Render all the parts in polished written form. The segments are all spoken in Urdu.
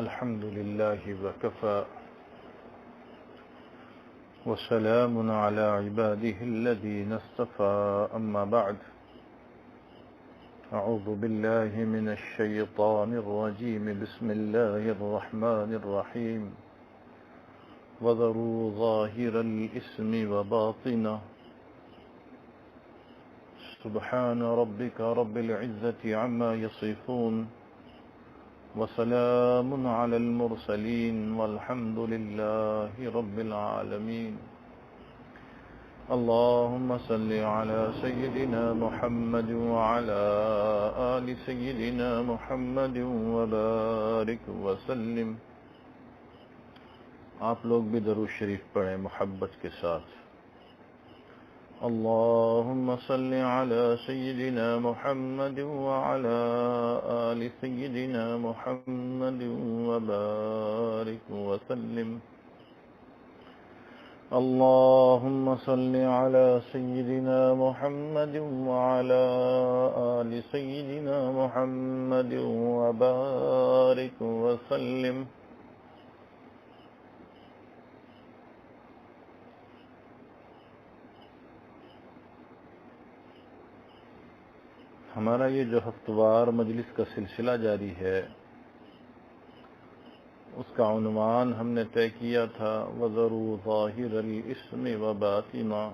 الحمد لله وكفى وسلام على عباده الذين اصطفى أما بعد أعوذ بالله من الشيطان الرجيم بسم الله الرحمن الرحيم وذروا ظاهر الإثم وباطنه سبحان ربك رب العزة عما يصفون وسلام على المرسلين والحمد لله رب العالمين اللهم صل على سيدنا محمد وعلى آل سيدنا محمد وبارك وسلم. آپ لوگ بھی درود شریف پڑھیں محبت کے ساتھ. اللهم صل على سيدنا محمد وعلى آل سيدنا محمد وبارك وسلم. اللهم صل على سيدنا محمد وعلى آل سيدنا محمد وبارك وسلم. ہمارا یہ جو ہفتوار مجلس کا سلسلہ جاری ہے اس کا عنوان ہم نے طے کیا تھا وَذَرُوا ظَاهِرَ الْإِثْمِ وَبَاطِنَهُ،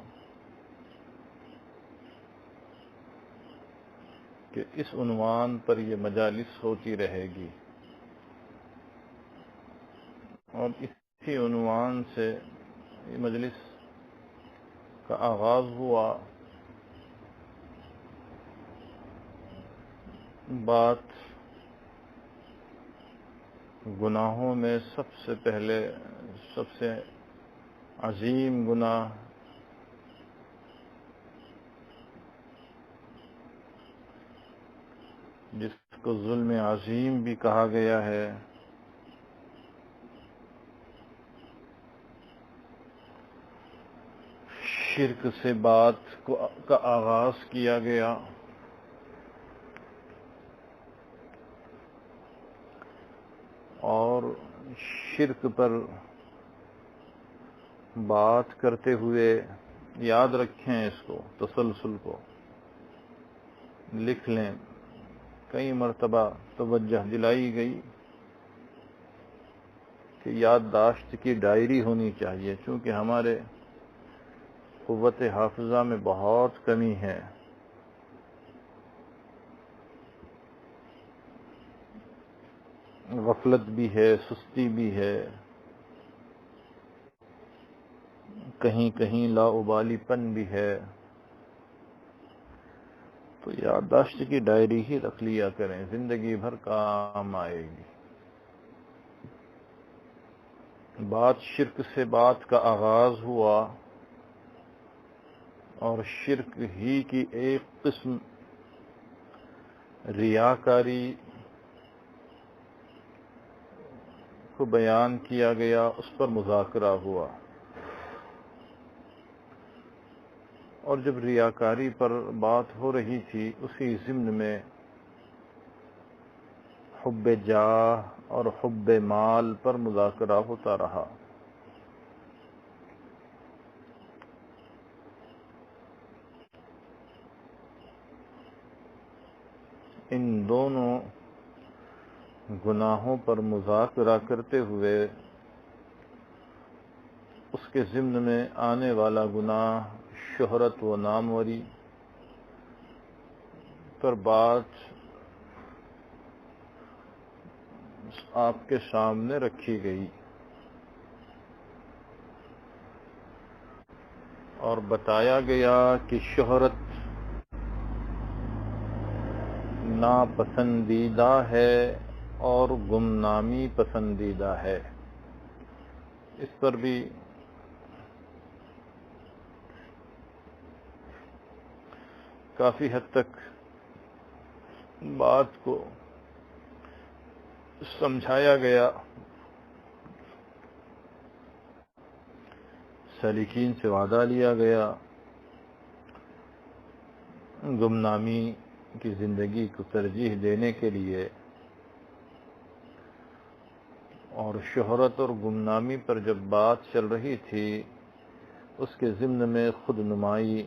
کہ اس عنوان پر یہ مجالس ہوتی رہے گی اور اسی عنوان سے یہ مجلس کا آغاز ہوا. بات گناہوں میں سب سے پہلے سب سے عظیم گناہ جس کو ظلم عظیم بھی کہا گیا ہے شرک سے بات کا آغاز کیا گیا. اور شرک پر بات کرتے ہوئے یاد رکھیں، اس کو تسلسل کو لکھ لیں. کئی مرتبہ توجہ دلائی گئی کہ یادداشت کی ڈائری ہونی چاہیے، چونکہ ہمارے قوت حافظہ میں بہت کمی ہے. غفلت بھی ہے، سستی بھی ہے، کہیں کہیں لاابالی پن بھی ہے. تو یادداشت کی ڈائری ہی رکھ لیا کریں، زندگی بھر کام آئے گی. بات شرک سے بات کا آغاز ہوا اور شرک ہی کی ایک قسم ریاکاری کو بیان کیا گیا، اس پر مذاکرہ ہوا. اور جب ریاکاری پر بات ہو رہی تھی اسی ضمن میں حب جاہ اور حب مال پر مذاکرہ ہوتا رہا. ان دونوں گناہوں پر مذاکرہ کرتے ہوئے اس کے ضمن میں آنے والا گناہ شہرت و ناموری پر بات آپ کے سامنے رکھی گئی اور بتایا گیا کہ شہرت ناپسندیدہ ہے اور گمنامی پسندیدہ ہے. اس پر بھی کافی حد تک بات کو سمجھایا گیا. سالکین سے وعدہ لیا گیا گمنامی کی زندگی کو ترجیح دینے کے لیے اور شہرت اور گمنامی پر جب بات چل رہی تھی، اس کے ضمن میں خود نمائی،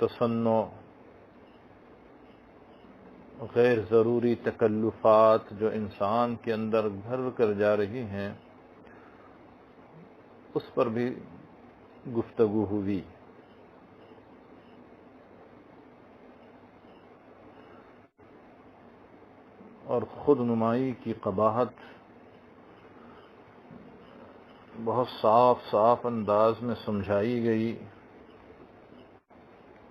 تصنع، غیر ضروری تکلفات جو انسان کے اندر گھر کر جا رہی ہیں، اس پر بھی گفتگو ہوئی۔ اور خود نمائی کی قباحت بہت صاف انداز میں سمجھائی گئی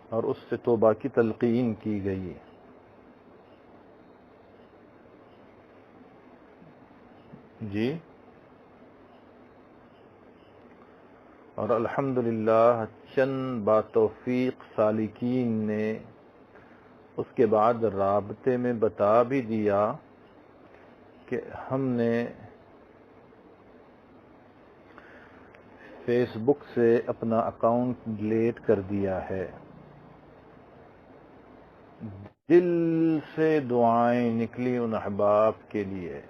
اور اس سے توبہ کی تلقین کی گئی۔ جی، اور الحمدللہ چند باتوفیق سالکین نے اس کے بعد رابطے میں بتا بھی دیا کہ ہم نے فیس بک سے اپنا اکاؤنٹ ڈیلیٹ کر دیا ہے۔ دل سے دعائیں نکلی ان احباب کے لیے،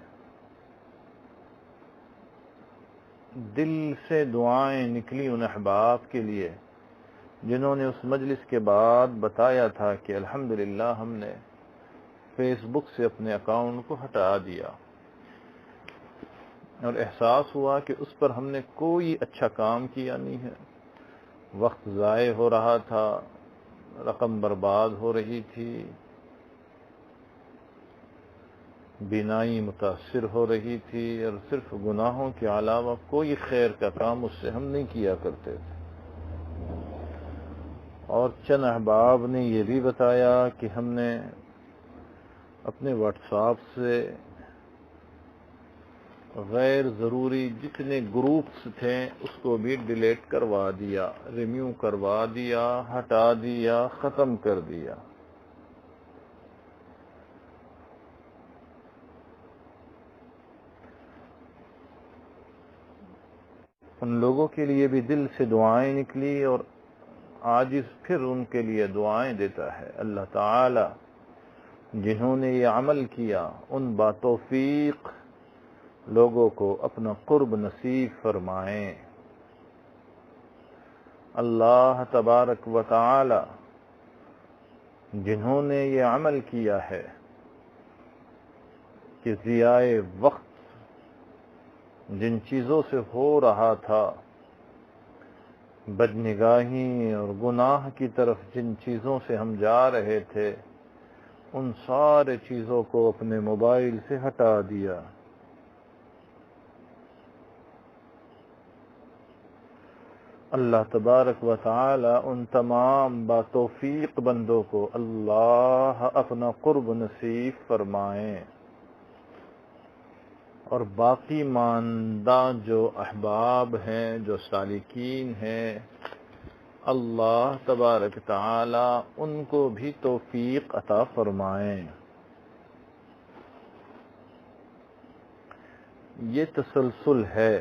دل سے دعائیں نکلی ان احباب کے لیے جنہوں نے اس مجلس کے بعد بتایا تھا کہ الحمدللہ ہم نے فیس بک سے اپنے اکاؤنٹ کو ہٹا دیا، اور احساس ہوا کہ اس پر ہم نے کوئی اچھا کام کیا نہیں ہے، وقت ضائع ہو رہا تھا، رقم برباد ہو رہی تھی، بینائی متاثر ہو رہی تھی، اور صرف گناہوں کے علاوہ کوئی خیر کا کام اس سے ہم نہیں کیا کرتے تھے۔ اور چند احباب نے یہ بھی بتایا کہ ہم نے اپنے واٹس ایپ سے غیر ضروری جتنے گروپس تھے اس کو بھی ڈیلیٹ کروا دیا، ریموو کروا دیا، ہٹا دیا، ختم کر دیا۔ ان لوگوں کے لیے بھی دل سے دعائیں نکلی، اور آج پھر ان کے لیے دعائیں دیتا ہے اللہ تعالی۔ جنہوں نے یہ عمل کیا ان باتوفیق لوگوں کو اپنا قرب نصیب فرمائیں۔ اللہ تبارک و تعالی جنہوں نے یہ عمل کیا ہے کہ ضیاء وقت جن چیزوں سے ہو رہا تھا، بدنگاہی اور گناہ کی طرف جن چیزوں سے ہم جا رہے تھے، ان سارے چیزوں کو اپنے موبائل سے ہٹا دیا۔ اللہ تبارک و تعالی ان تمام باتوفیق بندوں کو اللہ اپنا قرب نصیب فرمائیں، اور باقی ماندہ جو احباب ہیں، جو سالکین ہیں، اللہ تبارک تعالی ان کو بھی توفیق عطا فرمائیں۔ یہ تسلسل ہے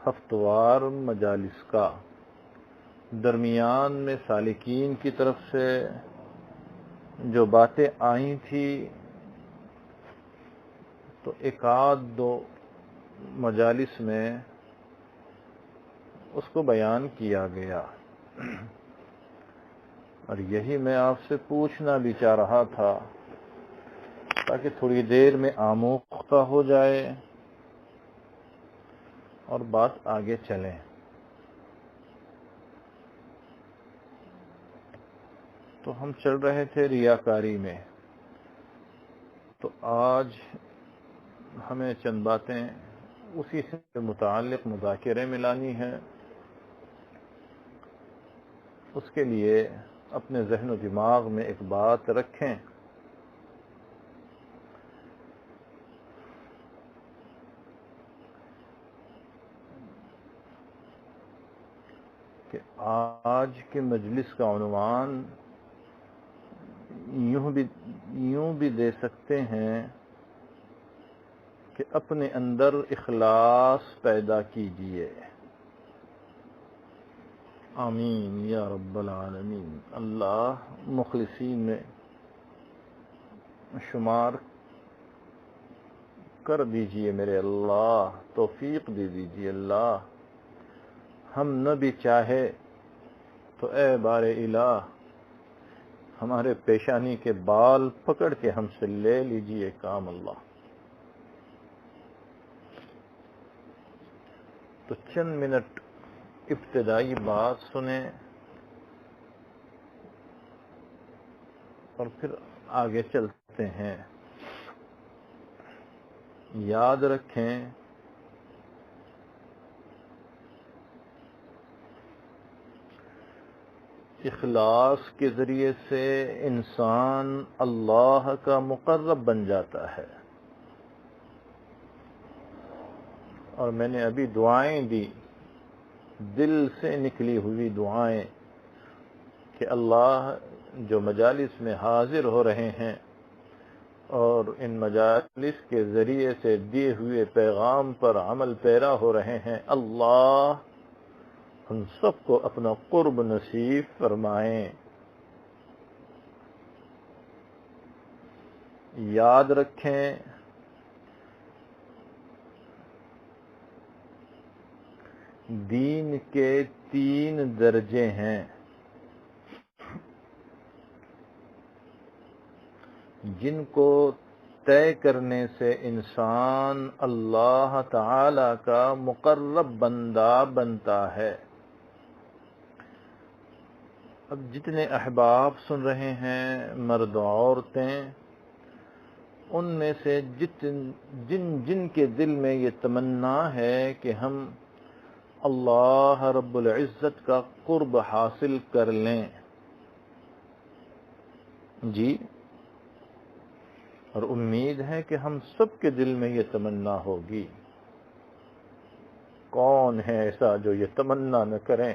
ہفتوار مجالس کا۔ درمیان میں سالکین کی طرف سے جو باتیں آئی تھی تو ایک آدھ دو مجالس میں اس کو بیان کیا گیا، اور یہی میں آپ سے پوچھنا بھی چاہ رہا تھا تاکہ تھوڑی دیر میں آموختہ ہو جائے اور بات آگے چلے۔ تو ہم چل رہے تھے ریاکاری میں، تو آج ہمیں چند باتیں اسی سے متعلق مذاکرے میں لانی ہیں۔ اس کے لیے اپنے ذہن و دماغ میں ایک بات رکھیں کہ آج کے مجلس کا عنوان یوں بھی دے سکتے ہیں کہ اپنے اندر اخلاص پیدا کیجیے۔ آمین یا رب العالمین۔ اللہ مخلصین میں شمار کر دیجئے میرے اللہ، توفیق دے دیجئے اللہ، ہم نہ بھی چاہے تو اے بار الہ ہمارے پیشانی کے بال پکڑ کے ہم سے لے لیجئے کام اللہ۔ تو چند منٹ ابتدائی بات سنیں اور پھر آگے چلتے ہیں۔ یاد رکھیں اخلاص کے ذریعے سے انسان اللہ کا مقرب بن جاتا ہے، اور میں نے ابھی دعائیں دی، دل سے نکلی ہوئی دعائیں کہ اللہ جو مجالس میں حاضر ہو رہے ہیں اور ان مجالس کے ذریعے سے دیے ہوئے پیغام پر عمل پیرا ہو رہے ہیں، اللہ ہم سب کو اپنا قرب نصیب فرمائیں۔ یاد رکھیں دین کے 3 درجے ہیں جن کو طے کرنے سے انسان اللہ تعالی کا مقرب بندہ بنتا ہے۔ اب جتنے احباب سن رہے ہیں، مرد و عورتیں، ان میں سے جن کے دل میں یہ تمنا ہے کہ ہم اللہ رب العزت کا قرب حاصل کر لیں، جی، اور امید ہے کہ ہم سب کے دل میں یہ تمنا ہوگی۔ کون ہے ایسا جو یہ تمنا نہ کریں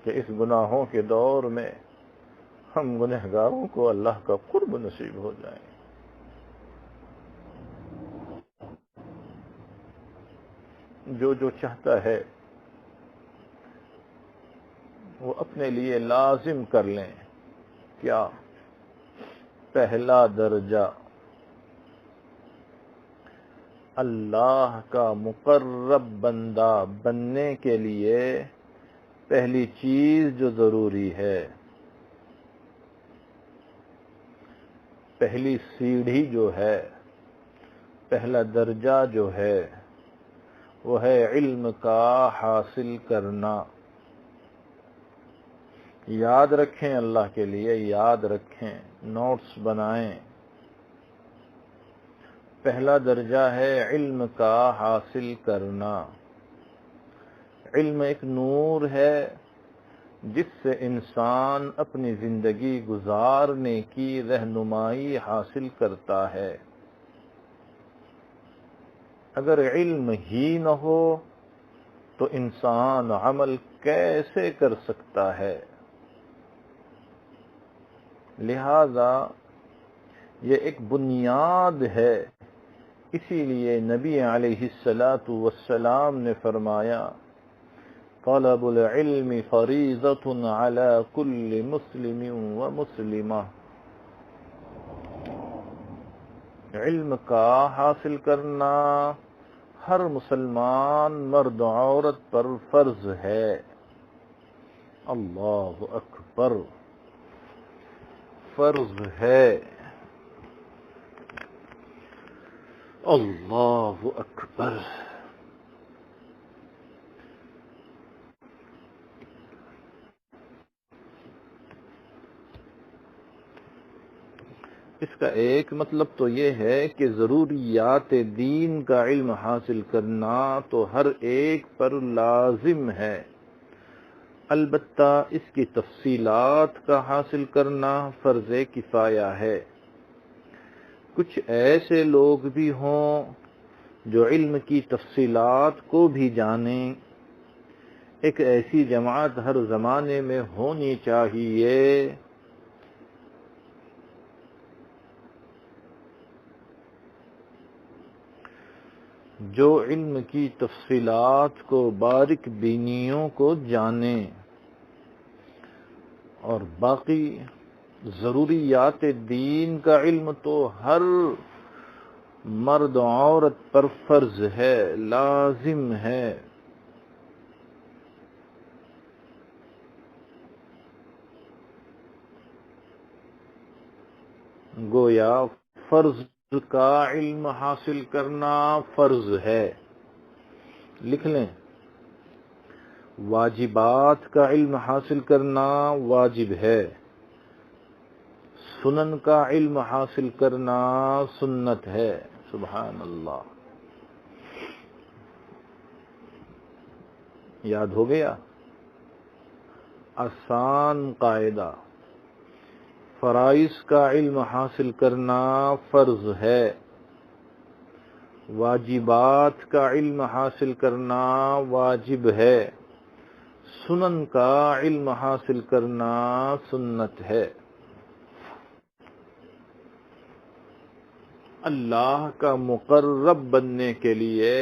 کہ اس گناہوں کے دور میں ہم گنہگاروں کو اللہ کا قرب نصیب ہو جائیں۔ جو چاہتا ہے وہ اپنے لیے لازم کر لیں۔ کیا؟ پہلا درجہ اللہ کا مقرب بندہ بننے کے لیے پہلی چیز جو ضروری ہے، پہلی سیڑھی جو ہے، پہلا درجہ جو ہے، وہ ہے علم کا حاصل کرنا۔ یاد رکھیں، اللہ کے لیے یاد رکھیں، نوٹس بنائیں۔ پہلا درجہ ہے علم کا حاصل کرنا۔ علم ایک نور ہے جس سے انسان اپنی زندگی گزارنے کی رہنمائی حاصل کرتا ہے۔ اگر علم ہی نہ ہو تو انسان عمل کیسے کر سکتا ہے؟ لہذا یہ ایک بنیاد ہے۔ اسی لیے نبی علیہ السلام نے فرمایا، طلب العلم فریضۃ علی کل مسلم و مسلمہ۔ علم کا حاصل کرنا ہر مسلمان مرد و عورت پر فرض ہے۔ اللہ اکبر، فرض ہے۔ اللہ اکبر۔ اس کا ایک مطلب تو یہ ہے کہ ضروریات دین کا علم حاصل کرنا تو ہر ایک پر لازم ہے، البتہ اس کی تفصیلات کا حاصل کرنا فرض کفایہ ہے۔ کچھ ایسے لوگ بھی ہوں جو علم کی تفصیلات کو بھی جانیں۔ ایک ایسی جماعت ہر زمانے میں ہونی چاہیے جو علم کی تفصیلات کو، باریک بینیوں کو جانیں، اور باقی ضروریات دین کا علم تو ہر مرد و عورت پر فرض ہے، لازم ہے۔ گویا فرض کا علم حاصل کرنا فرض ہے۔ لکھ لیں، واجبات کا علم حاصل کرنا واجب ہے، سنن کا علم حاصل کرنا سنت ہے۔ سبحان اللہ، یاد ہو گیا؟ آسان قاعدہ، فرائض کا علم حاصل کرنا فرض ہے، واجبات کا علم حاصل کرنا واجب ہے، سنن کا علم حاصل کرنا سنت ہے۔ اللہ کا مقرب بننے کے لیے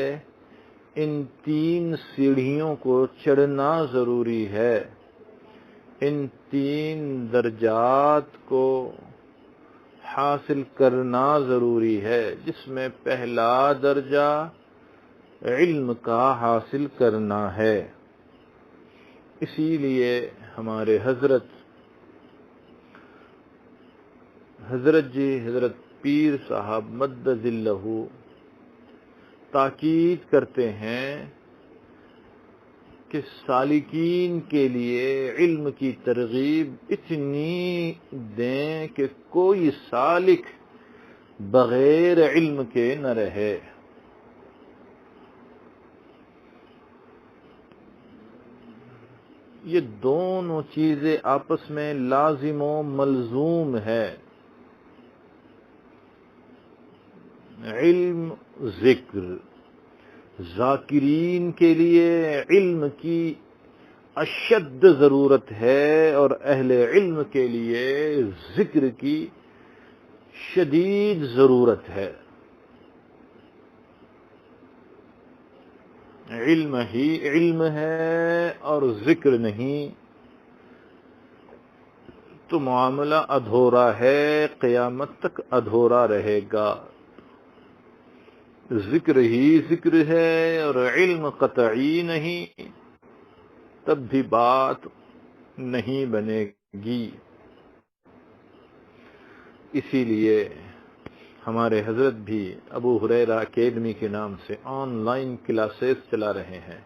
ان 3 سیڑھیوں کو چڑھنا ضروری ہے، ان 3 درجات کو حاصل کرنا ضروری ہے، جس میں پہلا درجہ علم کا حاصل کرنا ہے۔ اسی لیے ہمارے حضرت پیر صاحب مد ذلہ تاکید کرتے ہیں کہ سالکین کے لیے علم کی ترغیب اتنی دیں کہ کوئی سالک بغیر علم کے نہ رہے۔ یہ دونوں چیزیں آپس میں لازم و ملزوم ہے، علم ذکر۔ ذاکرین کے لیے علم کی اشد ضرورت ہے اور اہل علم کے لیے ذکر کی شدید ضرورت ہے۔ علم ہی علم ہے اور ذکر نہیں تو معاملہ ادھورا ہے، قیامت تک ادھورا رہے گا۔ ذکر ہی ذکر ہے اور علم قطعی نہیں، تب بھی بات نہیں بنے گی۔ اسی لیے ہمارے حضرت بھی ابو ہریرہ اکیڈمی کے نام سے آن لائن کلاسز چلا رہے ہیں،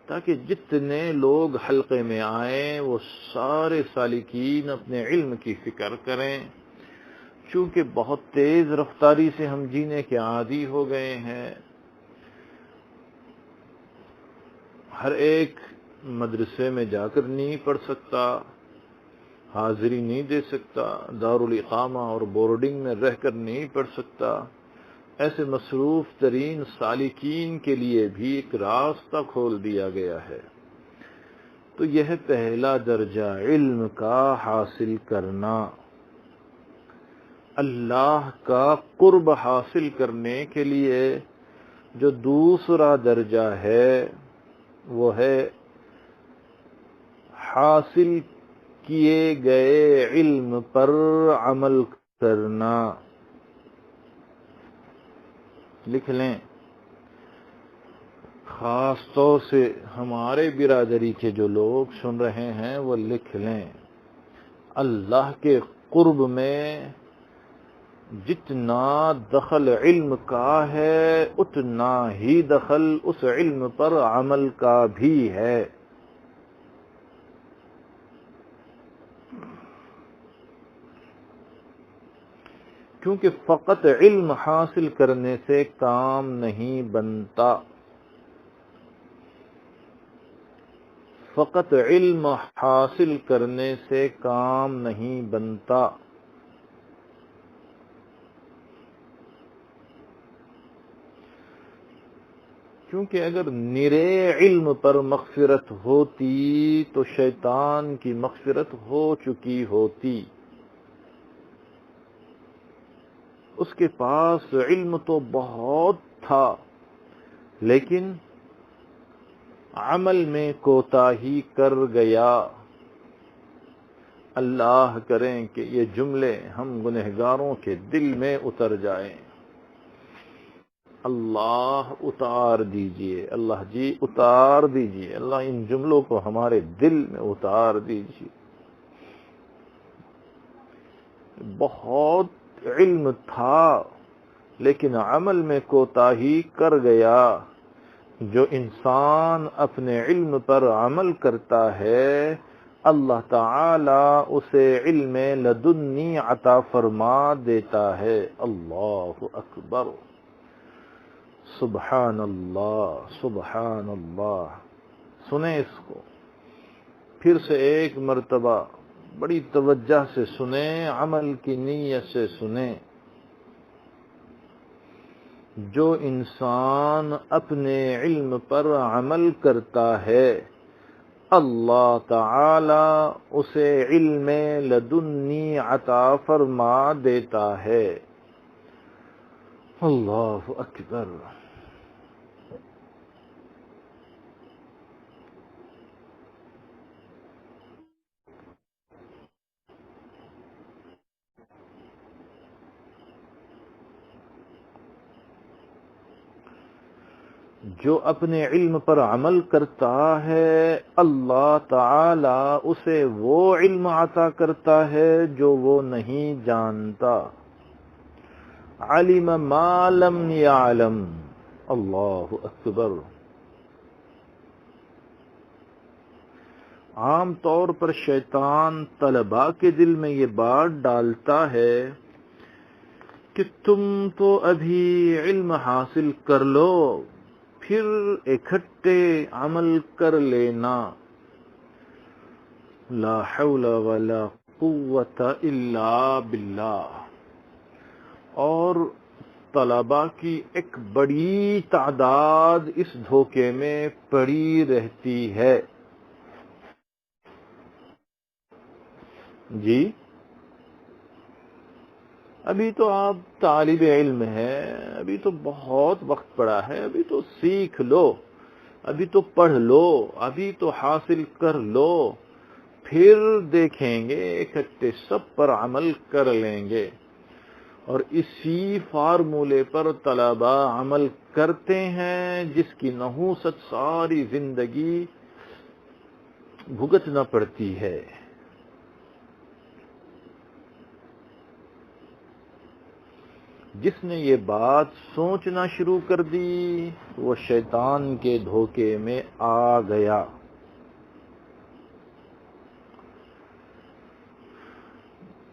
تاکہ جتنے لوگ حلقے میں آئیں وہ سارے سالکین اپنے علم کی فکر کریں۔ چونکہ بہت تیز رفتاری سے ہم جینے کے عادی ہو گئے ہیں، ہر ایک مدرسے میں جا کر نہیں پڑھ سکتا، حاضری نہیں دے سکتا، دارالاقامہ اور بورڈنگ میں رہ کر نہیں پڑھ سکتا۔ ایسے مصروف ترین سالکین کے لیے بھی ایک راستہ کھول دیا گیا ہے۔ تو یہ پہلا درجہ علم کا حاصل کرنا۔ اللہ کا قرب حاصل کرنے کے لیے جو دوسرا درجہ ہے وہ ہے حاصل کیے گئے علم پر عمل کرنا۔ لکھ لیں، خاص طور سے ہمارے برادری کے جو لوگ سن رہے ہیں وہ لکھ لیں، اللہ کے قرب میں جتنا دخل علم کا ہے اتنا ہی دخل اس علم پر عمل کا بھی ہے۔ کیونکہ فقط علم حاصل کرنے سے کام نہیں بنتا، فقط علم حاصل کرنے سے کام نہیں بنتا۔ کیونکہ اگر نرے علم پر مغفرت ہوتی تو شیطان کی مغفرت ہو چکی ہوتی۔ اس کے پاس علم تو بہت تھا لیکن عمل میں کوتاہی کر گیا۔ اللہ کریں کہ یہ جملے ہم گنہگاروں کے دل میں اتر جائیں۔ اللہ اتار دیجئے، اللہ جی اتار دیجئے، اللہ ان جملوں کو ہمارے دل میں اتار دیجئے۔ بہت علم تھا لیکن عمل میں کوتاہی کر گیا۔ جو انسان اپنے علم پر عمل کرتا ہے اللہ تعالی اسے علم لدنی عطا فرما دیتا ہے۔ اللہ اکبر، سبحان اللہ، سبحان اللہ۔ سنیں اس کو پھر سے ایک مرتبہ، بڑی توجہ سے سنیں، عمل کی نیت سے سنیں۔ جو انسان اپنے علم پر عمل کرتا ہے اللہ تعالی اسے علم لدنی عطا فرما دیتا ہے۔ اللہ اکبر۔ جو اپنے علم پر عمل کرتا ہے اللہ تعالی اسے وہ علم عطا کرتا ہے جو وہ نہیں جانتا۔ علم ما لم یعلم، اللہ اکبر۔ عام طور پر شیطان طلباء کے دل میں یہ بات ڈالتا ہے کہ تم تو ابھی علم حاصل کر لو پھر اکٹھے عمل کر لینا۔ لا حول ولا قوت الا باللہ۔ اور طلباء کی ایک بڑی تعداد اس دھوکے میں پڑی رہتی ہے۔ جی ابھی تو آپ طالب علم ہیں، ابھی تو بہت وقت پڑا ہے، ابھی تو سیکھ لو، ابھی تو پڑھ لو، ابھی تو حاصل کر لو، پھر دیکھیں گے اکٹھے سب پر عمل کر لیں گے۔ اور اسی فارمولے پر طلباء عمل کرتے ہیں جس کی نحوست ساری زندگی بھگتنا پڑتی ہے۔ جس نے یہ بات سوچنا شروع کر دی وہ شیطان کے دھوکے میں آ گیا۔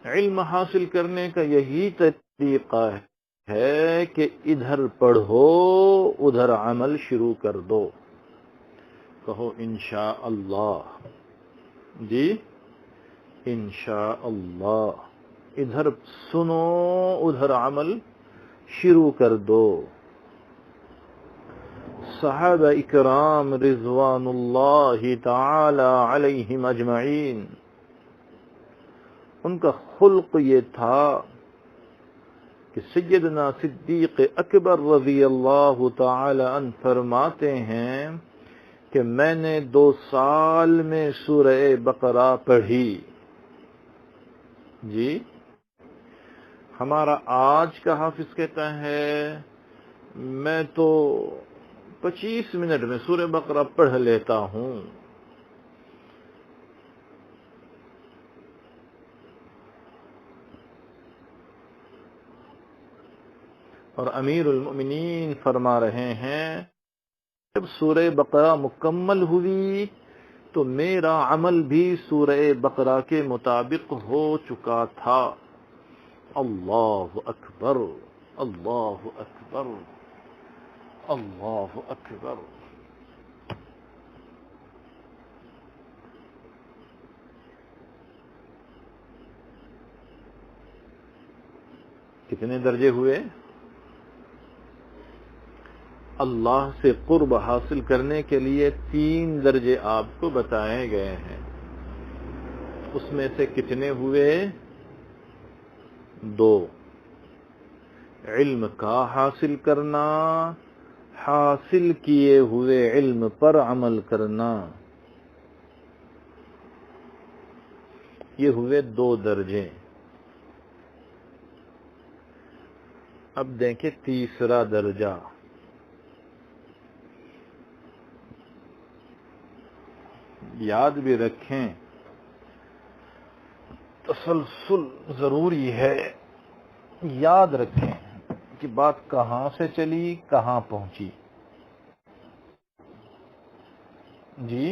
علم حاصل کرنے کا یہی طریقہ ہے کہ ادھر پڑھو ادھر عمل شروع کر دو۔ کہو انشاءاللہ، جی انشاءاللہ۔ ادھر سنو ادھر عمل شروع کر دو۔ صحابہ اکرام رضوان اللہ تعالی علیہم اجمعین، ان کا خلق یہ تھا کہ سیدنا صدیق اکبر رضی اللہ تعالی عنہ فرماتے ہیں کہ میں نے 2 سال میں سورہ بقرہ پڑھی۔ جی ہمارا آج کا حافظ کہتا ہے میں تو 25 منٹ میں سورہ بقرہ پڑھ لیتا ہوں۔ اور امیر المؤمنین فرما رہے ہیں جب سورہ بقرہ مکمل ہوئی تو میرا عمل بھی سورہ بقرہ کے مطابق ہو چکا تھا۔ اللہ اکبر، اللہ اکبر، اللہ اکبر۔ کتنے درجے ہوئے؟ اللہ سے قرب حاصل کرنے کے لیے 3 درجے آپ کو بتائے گئے ہیں، اس میں سے کتنے ہوئے؟ 2۔ علم کا حاصل کرنا، حاصل کیے ہوئے علم پر عمل کرنا، یہ ہوئے 2 درجے۔ اب دیکھیں تیسرا درجہ، یاد بھی رکھیں تسلسل ضروری ہے. یاد رکھیں کہ بات کہاں سے چلی کہاں پہنچی. جی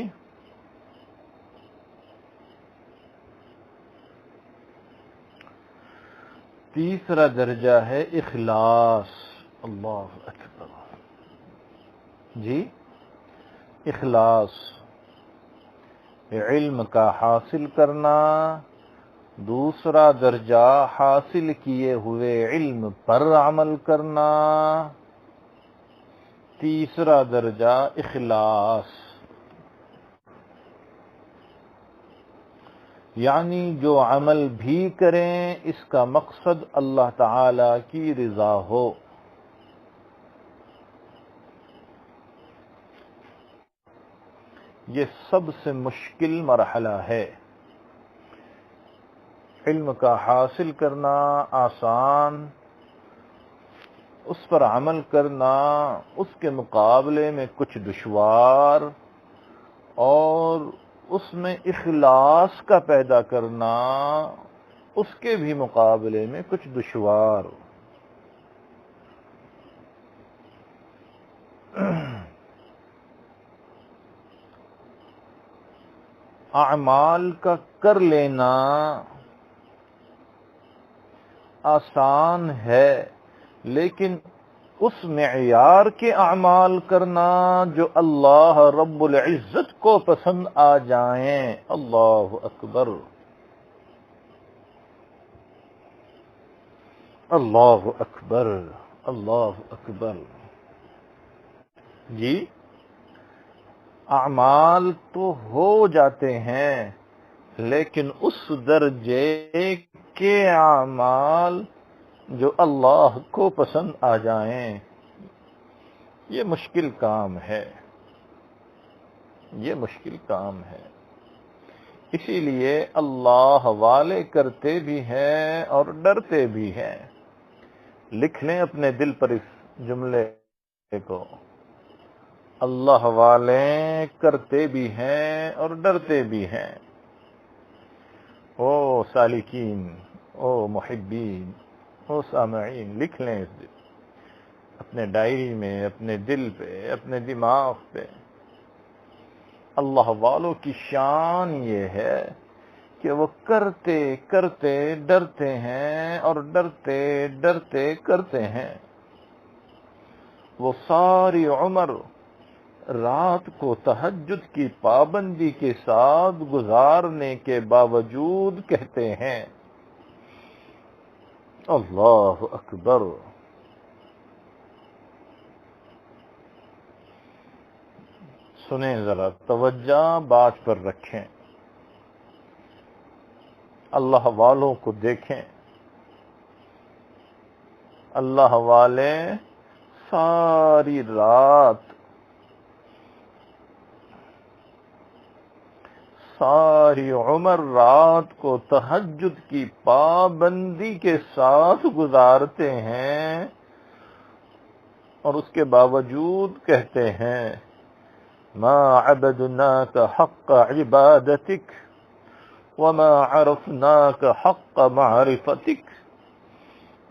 تیسرا درجہ ہے اخلاص. اللہ اکبر. جی اخلاص، علم کا حاصل کرنا. دوسرا درجہ حاصل کیے ہوئے علم پر عمل کرنا. تیسرا درجہ اخلاص، یعنی جو عمل بھی کریں اس کا مقصد اللہ تعالی کی رضا ہو. یہ سب سے مشکل مرحلہ ہے. علم کا حاصل کرنا آسان، اس پر عمل کرنا اس کے مقابلے میں کچھ دشوار، اور اس میں اخلاص کا پیدا کرنا اس کے بھی مقابلے میں کچھ دشوار. اعمال کا کر لینا آسان ہے، لیکن اس معیار کے اعمال کرنا جو اللہ رب العزت کو پسند آ جائیں. اللہ اکبر. اللہ اکبر. اللہ اکبر. جی اعمال تو ہو جاتے ہیں، لیکن اس درجے کے اعمال جو اللہ کو پسند آ جائیں یہ مشکل کام ہے. یہ مشکل کام ہے. اسی لیے اللہ والے کرتے بھی ہیں اور ڈرتے بھی ہیں. لکھ لیں اپنے دل پر اس جملے کو، اللہ والے کرتے بھی ہیں اور ڈرتے بھی ہیں. او سالکین، او محبین، او سامعین، لکھ لیں اس اپنے ڈائری میں، اپنے دل پہ، اپنے دماغ پہ. اللہ والوں کی شان یہ ہے کہ وہ کرتے کرتے ڈرتے ہیں اور ڈرتے ڈرتے کرتے ہیں. وہ ساری عمر رات کو تہجد کی پابندی کے ساتھ گزارنے کے باوجود کہتے ہیں اللہ اکبر. سنیں ذرا، توجہ بات پر رکھیں. اللہ والوں کو دیکھیں. اللہ والے ساری رات، ساری عمر رات کو تہجد کی پابندی کے ساتھ گزارتے ہیں اور اس کے باوجود کہتے ہیں ما عبدناک حق عبادتک وما عرفناک حق معرفتک.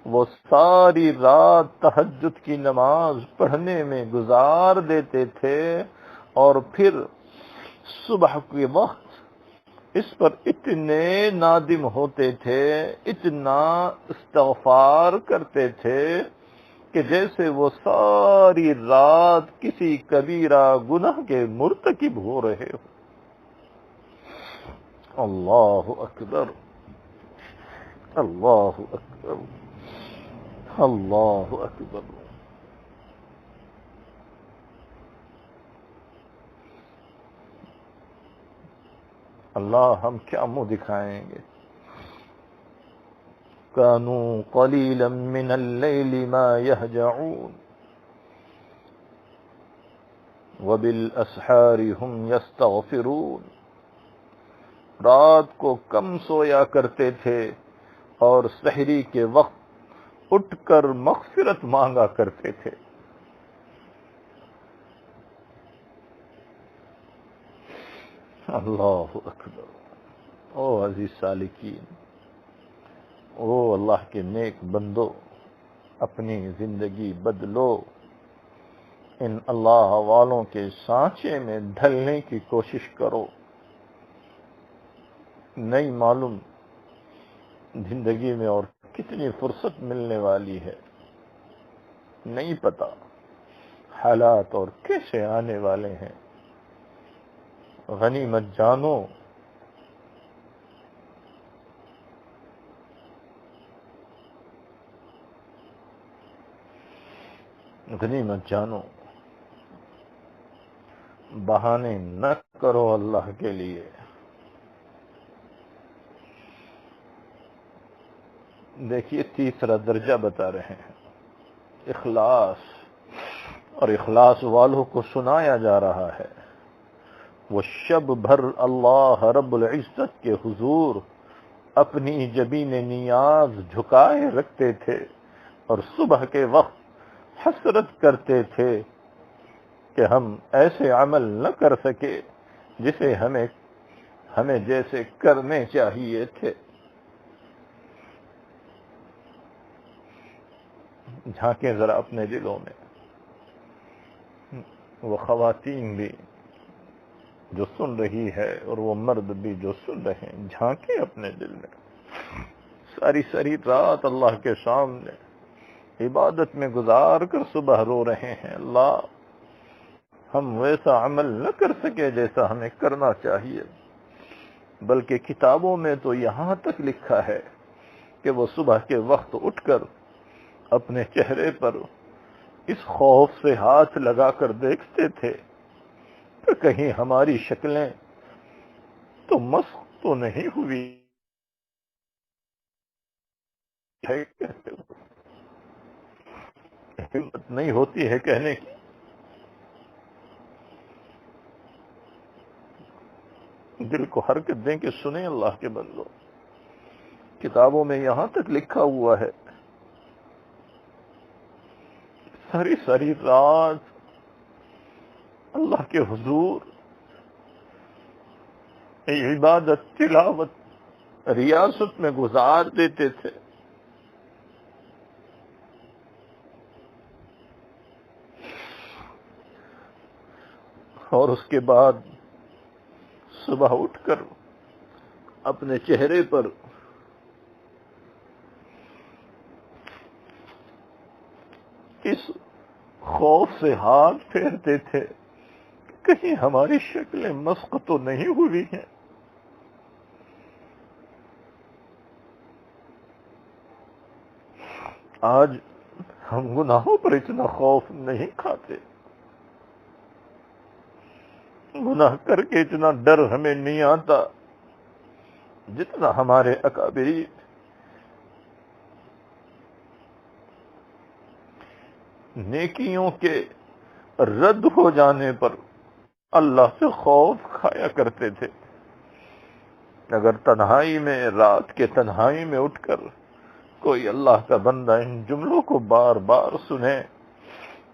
وہ ساری رات تہجد کی نماز پڑھنے میں گزار دیتے تھے اور پھر صبح کے وقت اس پر اتنے نادم ہوتے تھے، اتنا استغفار کرتے تھے کہ جیسے وہ ساری رات کسی کبیرہ گناہ کے مرتکب ہو رہے ہو. اللہ اکبر. اللہ اکبر. اللہ اکبر. اللہ ہم کیا منہ دکھائیں گے. كانوا قليلا من الليل ما يهجعون وبالأسحار هم يستغفرون. رات کو کم سویا کرتے تھے اور سحری کے وقت اٹھ کر مغفرت مانگا کرتے تھے. اللہ اکبر۔ او عزیز سالکین، او اللہ کے نیک بندو، اپنی زندگی بدلو، ان اللہ والوں کے سانچے میں ڈھلنے کی کوشش کرو۔ نہیں معلوم زندگی میں اور کتنی فرصت ملنے والی ہے، نہیں پتا حالات اور کیسے آنے والے ہیں۔ غنیمت جانو، غنیمت جانو، بہانے نہ کرو اللہ کے لیے۔ دیکھیے تیسرا درجہ بتا رہے ہیں، اخلاص، اور اخلاص والوں کو سنایا جا رہا ہے۔ وہ شب بھر اللہ رب العزت کے حضور اپنی جبین نیاز جھکائے رکھتے تھے، اور صبح کے وقت حسرت کرتے تھے کہ ہم ایسے عمل نہ کر سکے جسے ہمیں جیسے کرنے چاہیے تھے۔ جھانکیں ذرا اپنے دلوں میں، وہ خواتین بھی جو سن رہی ہے اور وہ مرد بھی جو سن رہے ہیں، جھانکیں اپنے دل میں۔ ساری ساری رات اللہ کے سامنے عبادت میں گزار کر صبح رو رہے ہیں، اللہ ہم ویسا عمل نہ کر سکے جیسا ہمیں کرنا چاہیے، بلکہ کتابوں میں تو یہاں تک لکھا ہے کہ وہ صبح کے وقت اٹھ کر اپنے چہرے پر اس خوف سے ہاتھ لگا کر دیکھتے تھے کہ کہیں ہماری شکلیں تو مسخ تو نہیں ہوئی ہے، ہمت نہیں ہوتی ہے کہنے کی۔ دل کو حرکت دیں کہ سنیں اللہ کے بندو، کتابوں میں یہاں تک لکھا ہوا ہے، ساری ساری رات اللہ کے حضور عبادت، تلاوت، ریاست میں گزار دیتے تھے۔ اور اس کے بعد صبح اٹھ کر اپنے چہرے پر اس خوف سے ہاتھ پھیرتے تھے کہ کہیں ہماری شکلیں مسخ تو نہیں ہوئی ہیں۔ آج ہم گناہوں پر اتنا خوف نہیں کھاتے، گناہ کر کے اتنا ڈر ہمیں نہیں آتا جتنا ہمارے اکابرین نیکیوں کے رد ہو جانے پر اللہ سے خوف کھایا کرتے تھے۔ اگر تنہائی میں، رات کے تنہائی میں اٹھ کر کوئی اللہ کا بندہ ان جملوں کو بار بار سنے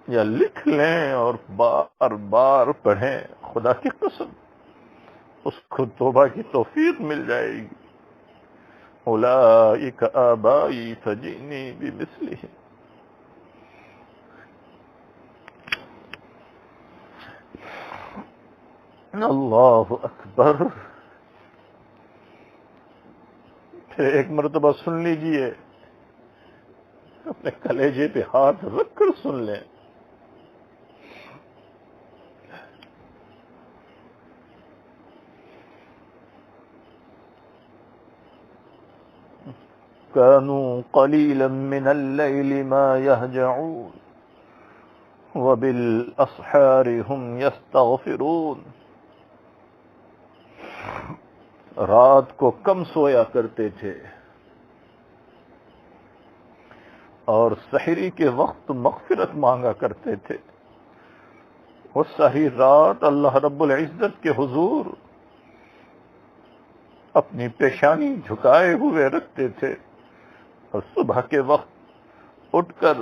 یا لکھ لیں اور بار بار پڑھیں، خدا کی قسم اس کو توبہ کی توفیق مل جائے گی۔ اولئک آبائی فجئنی بمثلہ۔ اللہ اکبر۔ پھر ایک مرتبہ سن لیجئے، اپنے کلیجے پہ ہاتھ رکھ کر سن لیں۔ كانوا قليلا من الليل ما يهجعون وبالأسحار هم يستغفرون۔ رات کو کم سویا کرتے تھے اور سحری کے وقت مغفرت مانگا کرتے تھے۔ وہ ساری رات اللہ رب العزت کے حضور اپنی پیشانی جھکائے ہوئے رکھتے تھے، اور صبح کے وقت اٹھ کر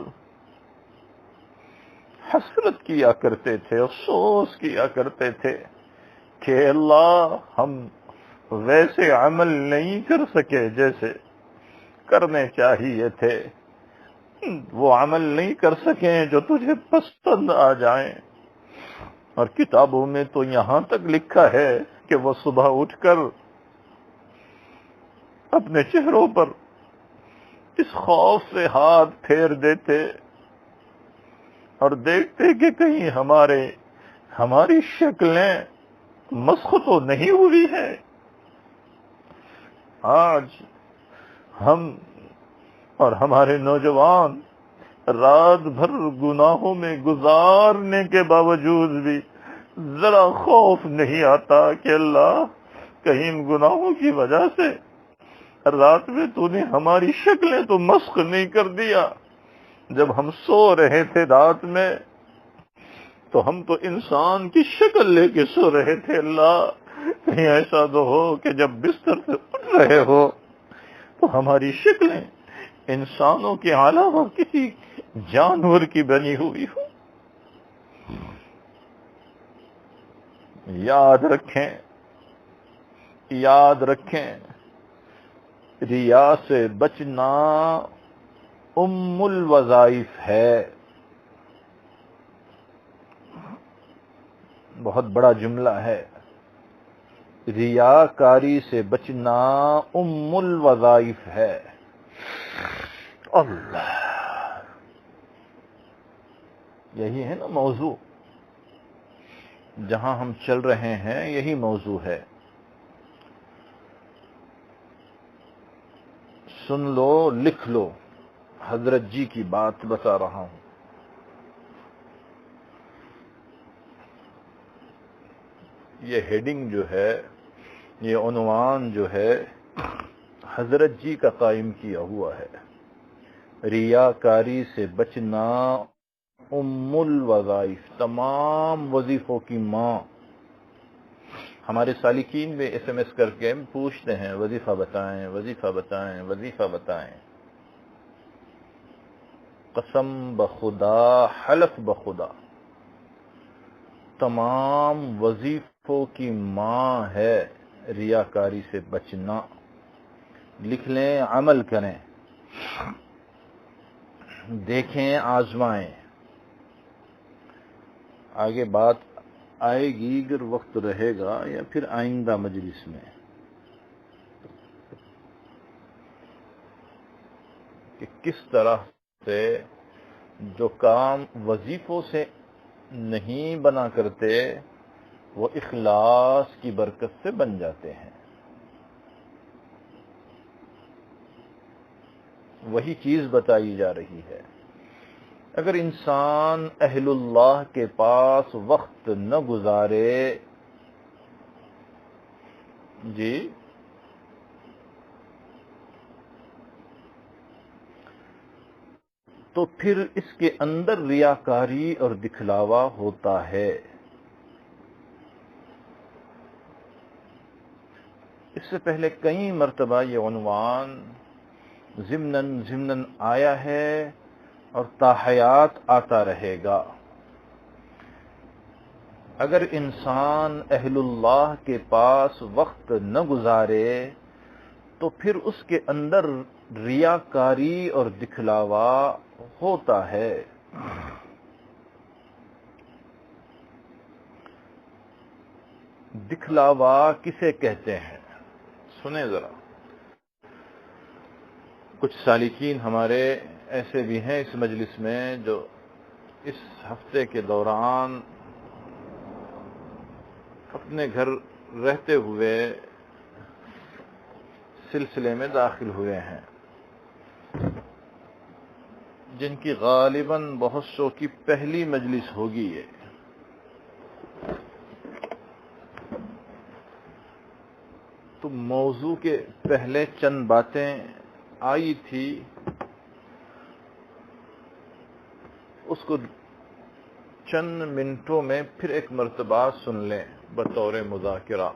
حسرت کیا کرتے تھے، افسوس کیا کرتے تھے کہ اللہ ہم ویسے عمل نہیں کر سکے جیسے کرنے چاہیے تھے، وہ عمل نہیں کر سکیں جو تجھے پسند آ جائیں. اور کتابوں میں تو یہاں تک لکھا ہے کہ وہ صبح اٹھ کر اپنے چہروں پر اس خوف سے ہاتھ پھیر دیتے اور دیکھتے کہ کہیں ہماری شکلیں مسخ تو نہیں ہوئی ہیں. آج ہم اور ہمارے نوجوان رات بھر گناہوں میں گزارنے کے باوجود بھی ذرا خوف نہیں آتا کہ اللہ کہیں ان گناہوں کی وجہ سے رات میں تو نے ہماری شکلیں تو مسخ نہیں کر دیا. جب ہم سو رہے تھے رات میں تو ہم تو انسان کی شکل لے کے سو رہے تھے. اللہ کہیں ایسا تو ہو کہ جب بستر سے اٹھ رہے ہو تو ہماری شکلیں انسانوں کے علاوہ کسی جانور کی بنی ہوئی ہو. یاد رکھیں ریا سے بچنا ام الوظائف ہے. بہت بڑا جملہ ہے. ریاکاری سے بچنا ام الوظائف ہے. اللہ، یہی ہے نا موضوع جہاں ہم چل رہے ہیں، یہی موضوع ہے. سن لو، لکھ لو، حضرت جی کی بات بتا رہا ہوں. یہ ہیڈنگ جو ہے، یہ عنوان جو ہے، حضرت جی کا قائم کیا ہوا ہے. ریاکاری سے بچنا ام الوظائف، تمام وظیفوں کی ماں. ہمارے سالکین بھی ایس ایم ایس کر کے پوچھتے ہیں وظیفہ بتائیں، وظیفہ بتائیں، وظیفہ بتائیں. قسم بخدا، حلف بخدا، تمام وظیفوں کی ماں ہے ریاکاری سے بچنا. لکھ لیں، عمل کریں، دیکھیں، آزمائیں. آگے بات آئے گی اگر وقت رہے گا یا پھر آئندہ مجلس میں کہ کس طرح سے جو کام وظیفوں سے نہیں بنا کرتے وہ اخلاص کی برکت سے بن جاتے ہیں. وہی چیز بتائی جا رہی ہے. اگر انسان اہل اللہ کے پاس وقت نہ گزارے جی تو پھر اس کے اندر ریاکاری اور دکھلاوا ہوتا ہے. اس سے پہلے کئی مرتبہ یہ عنوان ضمناً آیا ہے اور تاحیات آتا رہے گا. اگر انسان اہل اللہ کے پاس وقت نہ گزارے تو پھر اس کے اندر ریاکاری اور دکھلاوا ہوتا ہے. دکھلاوا کسے کہتے ہیں؟ سنیں ذرا. کچھ سالکین ہمارے ایسے بھی ہیں اس مجلس میں جو اس ہفتے کے دوران اپنے گھر رہتے ہوئے سلسلے میں داخل ہوئے ہیں، جن کی غالباً بہت سو کی پہلی مجلس ہوگی. یہ تو موضوع کے پہلے چند باتیں آئی تھی، اس کو چند منٹوں میں پھر ایک مرتبہ سن لیں بطور مذاکرہ.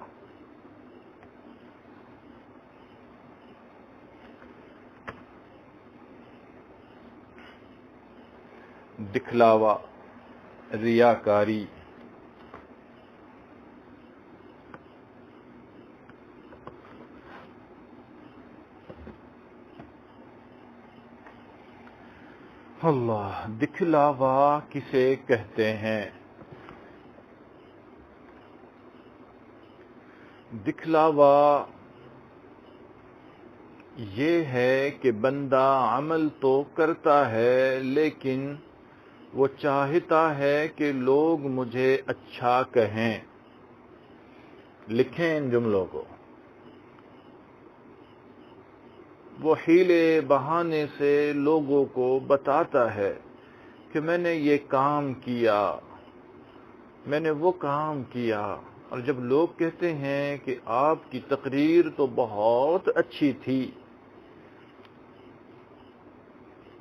دکھلاوا، ریاکاری، اللہ، دکھلاوا کسے کہتے ہیں؟ دکھلاوا یہ ہے کہ بندہ عمل تو کرتا ہے لیکن وہ چاہتا ہے کہ لوگ مجھے اچھا کہیں۔ لکھیں ان جملوں کو۔ وہ حیلے بہانے سے لوگوں کو بتاتا ہے کہ میں نے یہ کام کیا، میں نے وہ کام کیا، اور جب لوگ کہتے ہیں کہ آپ کی تقریر تو بہت اچھی تھی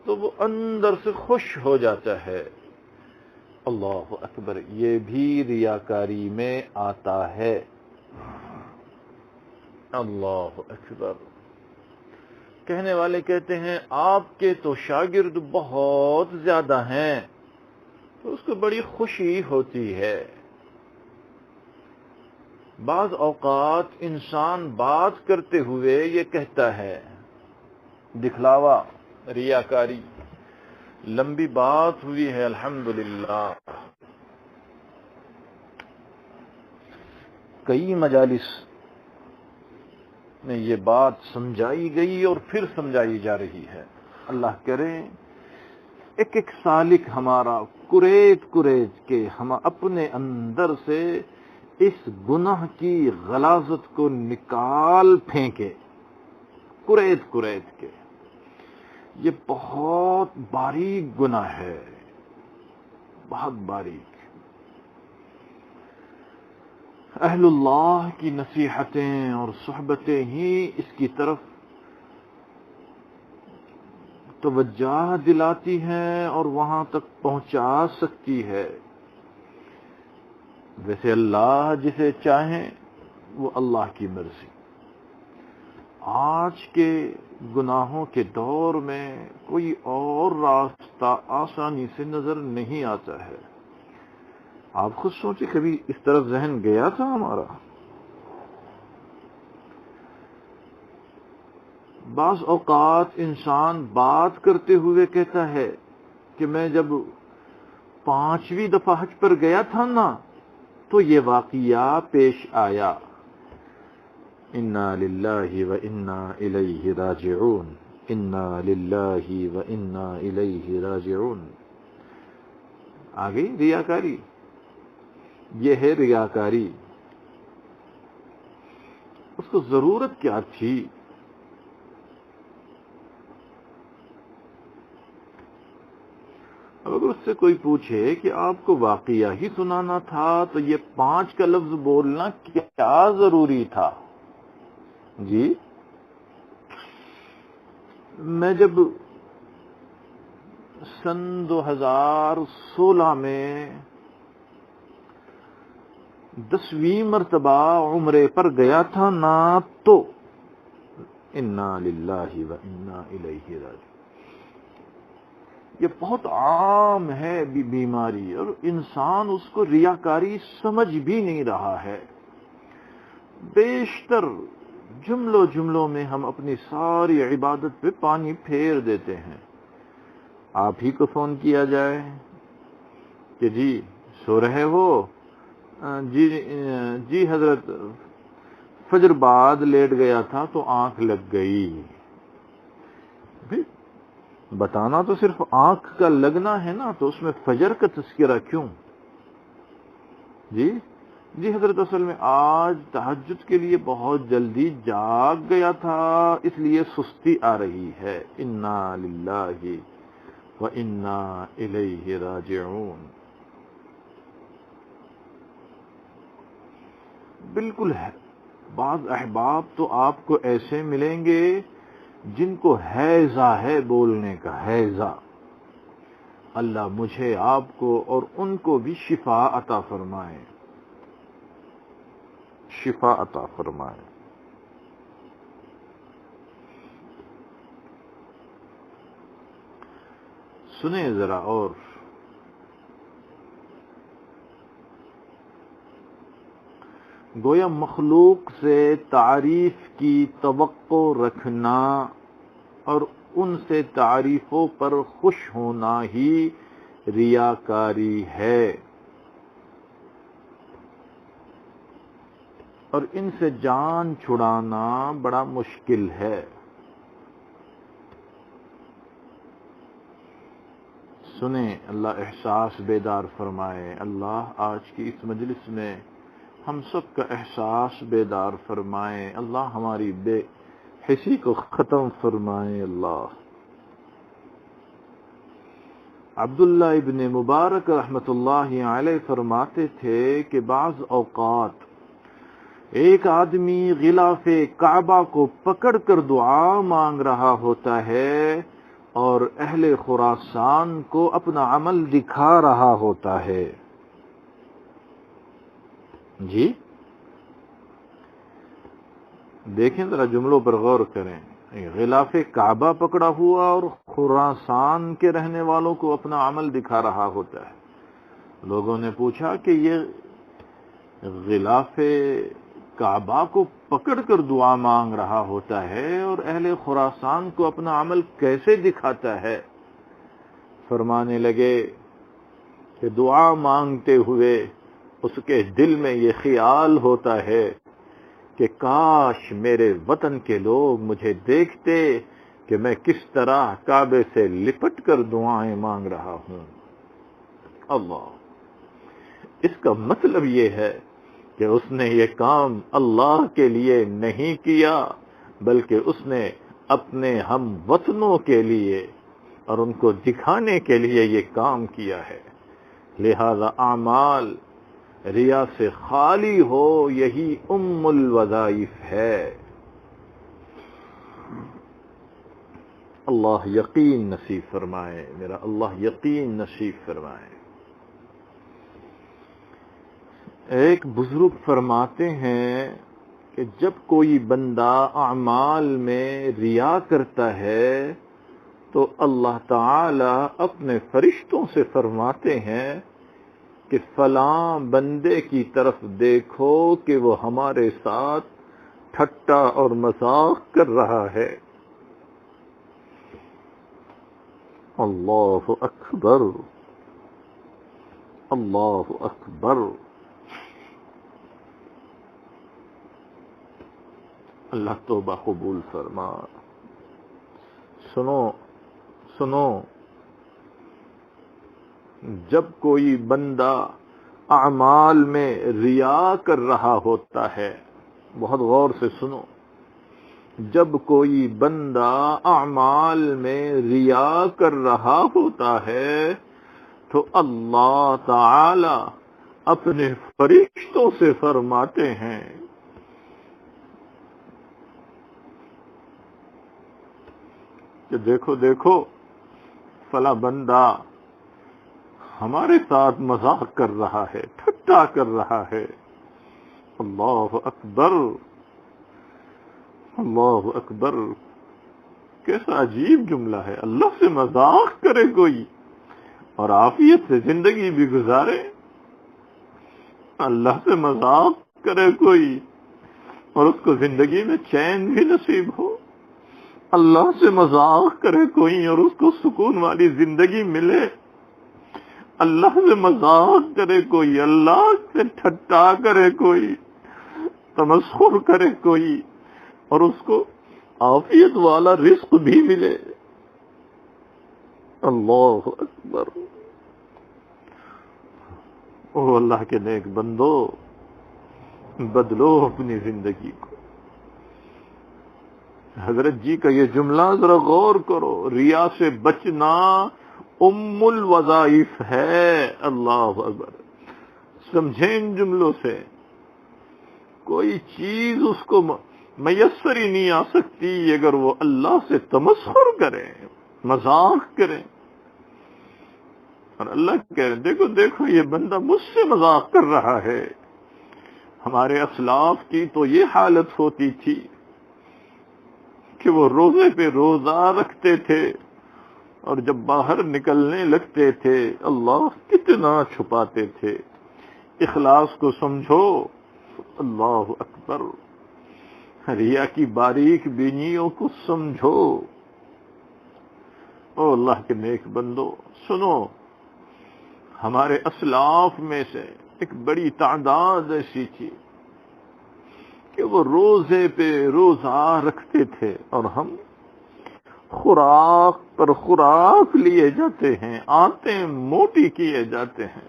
تو وہ اندر سے خوش ہو جاتا ہے۔ اللہ اکبر، یہ بھی ریاکاری میں آتا ہے۔ اللہ اکبر۔ کہنے والے کہتے ہیں آپ کے تو شاگرد بہت زیادہ ہیں، تو اس کو بڑی خوشی ہوتی ہے۔ بعض اوقات انسان بات کرتے ہوئے یہ کہتا ہے، دکھلاوا، ریاکاری۔ لمبی بات ہوئی ہے الحمدللہ، کئی مجالس میں یہ بات سمجھائی گئی اور پھر سمجھائی جا رہی ہے۔ اللہ کرے ایک ایک سالک ہمارا کریت کے ہم اپنے اندر سے اس گناہ کی غلاظت کو نکال پھینکے، کریت کے۔ یہ بہت باریک گناہ ہے، بہت باریک۔ اہل اللہ کی نصیحتیں اور صحبتیں ہی اس کی طرف توجہ دلاتی ہیں اور وہاں تک پہنچا سکتی ہے۔ ویسے اللہ جسے چاہیں وہ اللہ کی مرضی۔ آج کے گناہوں کے دور میں کوئی اور راستہ آسانی سے نظر نہیں آتا ہے۔ آپ خود سوچیں، کبھی اس طرف ذہن گیا تھا ہمارا؟ بعض اوقات انسان بات کرتے ہوئے کہتا ہے کہ میں جب 5ویں دفعہ حج پر گیا تھا نا تو یہ واقعہ پیش آیا۔ انا للہ و انا الیہ راجعون، انا للہ و انا الیہ راجعون۔ آگئی ریاکاری، یہ ہے ریاکاری۔ اس کو ضرورت کیا تھی؟ اگر اس سے کوئی پوچھے کہ آپ کو واقعہ ہی سنانا تھا تو یہ 5 کا لفظ بولنا کیا ضروری تھا؟ جی، میں جب سن 2016 میں 10ویں مرتبہ عمرے پر گیا تھا نا تو انا للہ و انا الیہ راجعون۔ یہ بہت عام ہے بیماری، اور انسان اس کو ریاکاری سمجھ بھی نہیں رہا ہے۔ بیشتر جملوں میں ہم اپنی ساری عبادت پہ پانی پھیر دیتے ہیں۔ آپ ہی کو فون کیا جائے کہ جی سو رہے ہو؟ جی حضرت فجر بعد لیٹ گیا تھا تو آنکھ لگ گئی۔ بتانا تو صرف آنکھ کا لگنا ہے نا، تو اس میں فجر کا تذکرہ کیوں؟ جی حضرت اصل میں آج تہجد کے لیے بہت جلدی جاگ گیا تھا، اس لیے سستی آ رہی ہے۔ انا للہ و انا الیہ راجعون۔ بالکل ہے، بعض احباب تو آپ کو ایسے ملیں گے جن کو ہیضہ ہے بولنے کا، ہیضہ۔ اللہ مجھے، آپ کو اور ان کو بھی شفا عطا فرمائے، شفا عطا فرمائے۔ سنیں ذرا اور، گویا مخلوق سے تعریف کی توقع رکھنا اور ان سے تعریفوں پر خوش ہونا ہی ریاکاری ہے، اور ان سے جان چھڑانا بڑا مشکل ہے۔ سنیں، اللہ احساس بیدار فرمائے۔ اللہ آج کی اس مجلس میں ہم سب کا احساس بیدار فرمائے۔ اللہ ہماری بے حسی کو ختم فرمائے۔ اللہ عبداللہ ابن مبارک رحمت اللہ علیہ فرماتے تھے کہ بعض اوقات ایک آدمی غلاف کعبہ کو پکڑ کر دعا مانگ رہا ہوتا ہے اور اہل خراسان کو اپنا عمل دکھا رہا ہوتا ہے۔ جی دیکھیں ذرا، جملوں پر غور کریں۔ غلاف کعبہ پکڑا ہوا اور خراسان کے رہنے والوں کو اپنا عمل دکھا رہا ہوتا ہے۔ لوگوں نے پوچھا کہ یہ غلاف کعبہ کو پکڑ کر دعا مانگ رہا ہوتا ہے اور اہل خراسان کو اپنا عمل کیسے دکھاتا ہے؟ فرمانے لگے کہ دعا مانگتے ہوئے اس کے دل میں یہ خیال ہوتا ہے کہ کاش میرے وطن کے لوگ مجھے دیکھتے کہ میں کس طرح کعبے سے لپٹ کر دعائیں مانگ رہا ہوں۔ اللہ، اس کا مطلب یہ ہے کہ اس نے یہ کام اللہ کے لیے نہیں کیا، بلکہ اس نے اپنے ہم وطنوں کے لیے اور ان کو دکھانے کے لیے یہ کام کیا ہے۔ لہذا اعمال ریا سے خالی ہو، یہی ام الوظائف ہے۔ اللہ یقین نصیب فرمائے، میرا اللہ یقین نصیب فرمائے۔ ایک بزرگ فرماتے ہیں کہ جب کوئی بندہ اعمال میں ریا کرتا ہے تو اللہ تعالی اپنے فرشتوں سے فرماتے ہیں کہ فلاں بندے کی طرف دیکھو کہ وہ ہمارے ساتھ ٹھٹا اور مذاق کر رہا ہے۔ اللہ اکبر، اللہ اکبر۔ اللہ توبہ قبول فرما۔ سنو سنو، جب کوئی بندہ اعمال میں ریا کر رہا ہوتا ہے، بہت غور سے سنو، جب کوئی بندہ اعمال میں ریا کر رہا ہوتا ہے تو اللہ تعالی اپنے فرشتوں سے فرماتے ہیں کہ دیکھو دیکھو فلاں بندہ ہمارے ساتھ مذاق کر رہا ہے، ٹھٹا کر رہا ہے۔ اللہ اکبر، اللہ اکبر۔ کیسا عجیب جملہ ہے، اللہ سے مذاق کرے کوئی اور عافیت سے زندگی بھی گزارے۔ اللہ سے مذاق کرے کوئی اور اس کو زندگی میں چین بھی نصیب ہو۔ اللہ سے مذاق کرے کوئی اور اس کو سکون والی زندگی ملے۔ اللہ سے مذاق کرے کوئی، اللہ سے ٹھٹا کرے کوئی، تمسخر کرے کوئی اور اس کو عافیت والا رزق بھی ملے۔ اللہ اکبر۔ او اللہ کے نیک بندو، بدلو اپنی زندگی کو۔ حضرت جی کا یہ جملہ ذرا غور کرو، ریا سے بچنا ام الوظائف ہے۔ اللہ اکبر۔ سمجھیں ان جملوں سے، کوئی چیز اس کو میسر ہی نہیں آ سکتی اگر وہ اللہ سے تمسخر کرے، مذاق کرے۔ اور اللہ کہہ رہے دیکھو دیکھو یہ بندہ مجھ سے مذاق کر رہا ہے۔ ہمارے اسلاف کی تو یہ حالت ہوتی تھی کہ وہ روزے پہ روزہ رکھتے تھے اور جب باہر نکلنے لگتے تھے اللہ کتنا چھپاتے تھے۔ اخلاص کو سمجھو۔ اللہ اکبر۔ ریا کی باریک بینیوں کو سمجھو۔ او اللہ کے نیک بندو سنو، ہمارے اسلاف میں سے ایک بڑی تعداد ایسی تھی کہ وہ روزے پہ روزہ رکھتے تھے، اور ہم خوراک پر خوراک لیے جاتے ہیں، آنتیں موٹی کیے جاتے ہیں،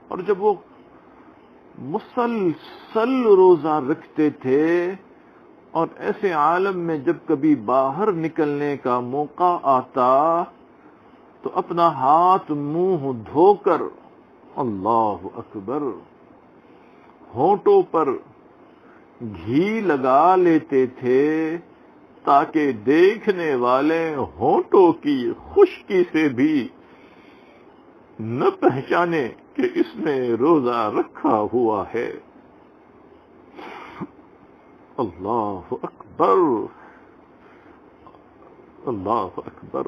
اور جب وہ مسلسل روزہ رکھتے تھے اور ایسے عالم میں جب کبھی باہر نکلنے کا موقع آتا تو اپنا ہاتھ منہ دھو کر اللہ اکبر ہونٹوں پر گھی لگا لیتے تھے تاکہ دیکھنے والے ہونٹوں کی خشکی سے بھی نہ پہچانے کہ اس نے روزہ رکھا ہوا ہے۔ اللہ اکبر، اللہ اکبر،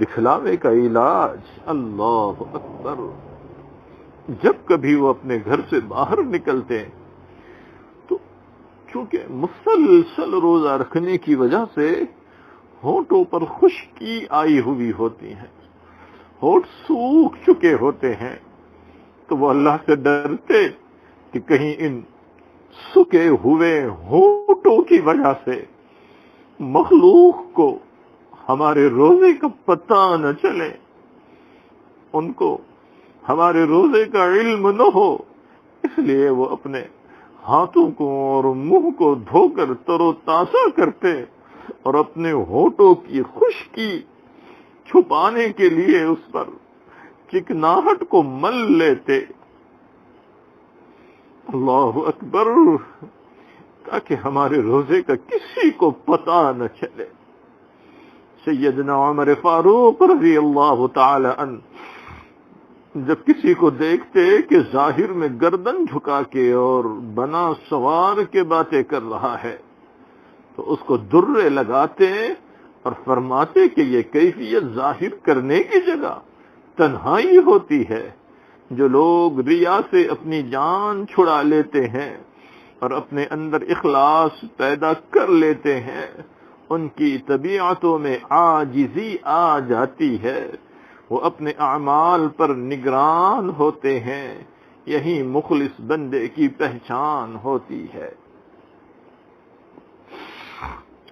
دکھلاوے کا علاج، اللہ اکبر۔ جب کبھی وہ اپنے گھر سے باہر نکلتے تو چونکہ مسلسل روزہ رکھنے کی وجہ سے ہونٹوں پر خشکی آئی ہوئی ہوتی ہے، ہونٹ سوکھ چکے ہوتے ہیں، تو وہ اللہ سے ڈرتے کہ کہیں ان سکے ہوئے ہونٹوں کی وجہ سے مخلوق کو ہمارے روزے کا پتہ نہ چلے، ان کو ہمارے روزے کا علم نہ ہو، اس لیے وہ اپنے ہاتھوں کو اور منہ کو دھو کر تر و تازہ کرتے اور اپنے ہونٹوں کی خشکی چھپانے کے لیے اس پر چکناہٹ کو مل لیتے۔ اللہ اکبر، تاکہ ہمارے روزے کا کسی کو پتہ نہ چلے۔ سیدنا عمر فاروق رضی اللہ تعالی عنہ جب کسی کو دیکھتے کہ ظاہر میں گردن جھکا کے اور بنا سوار کے باتیں کر رہا ہے تو اس کو درے لگاتے اور فرماتے کہ یہ کیفیت ظاہر کرنے کی جگہ تنہائی ہوتی ہے۔ جو لوگ ریا سے اپنی جان چھڑا لیتے ہیں اور اپنے اندر اخلاص پیدا کر لیتے ہیں، ان کی طبیعتوں میں عاجزی آ جاتی ہے، وہ اپنے اعمال پر نگران ہوتے ہیں، یہی مخلص بندے کی پہچان ہوتی ہے۔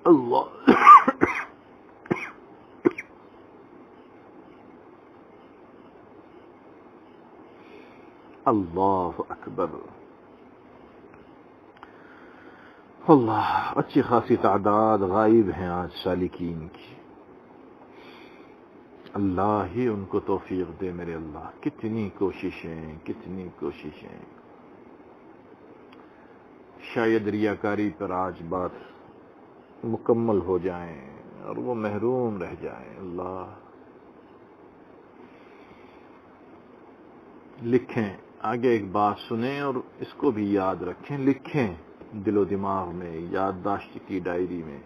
اللہ اللہ اکبر، اللہ، اچھی خاصی تعداد غائب ہیں آج سالکین کی، اللہ ہی ان کو توفیق دے میرے اللہ۔ کتنی کوششیں، کتنی کوششیں، شاید ریاکاری پر آج بات مکمل ہو جائیں اور وہ محروم رہ جائیں۔ اللہ لکھیں، آگے ایک بات سنیں اور اس کو بھی یاد رکھیں، لکھیں دل و دماغ میں، یادداشت کی ڈائری میں۔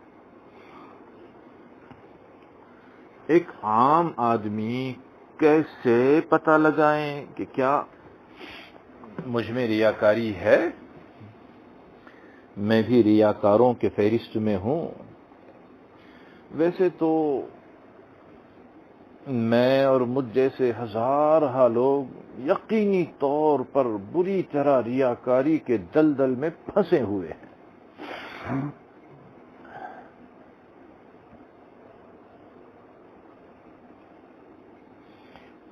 ایک عام آدمی کیسے پتہ لگائیں کہ کیا مجھ میں ریاکاری ہے؟ میں بھی ریاکاروں کے فہرست میں ہوں؟ ویسے تو میں اور مجھ جیسے ہزارہ لوگ یقینی طور پر بری طرح ریاکاری کے دلدل میں پھنسے ہوئے ہیں۔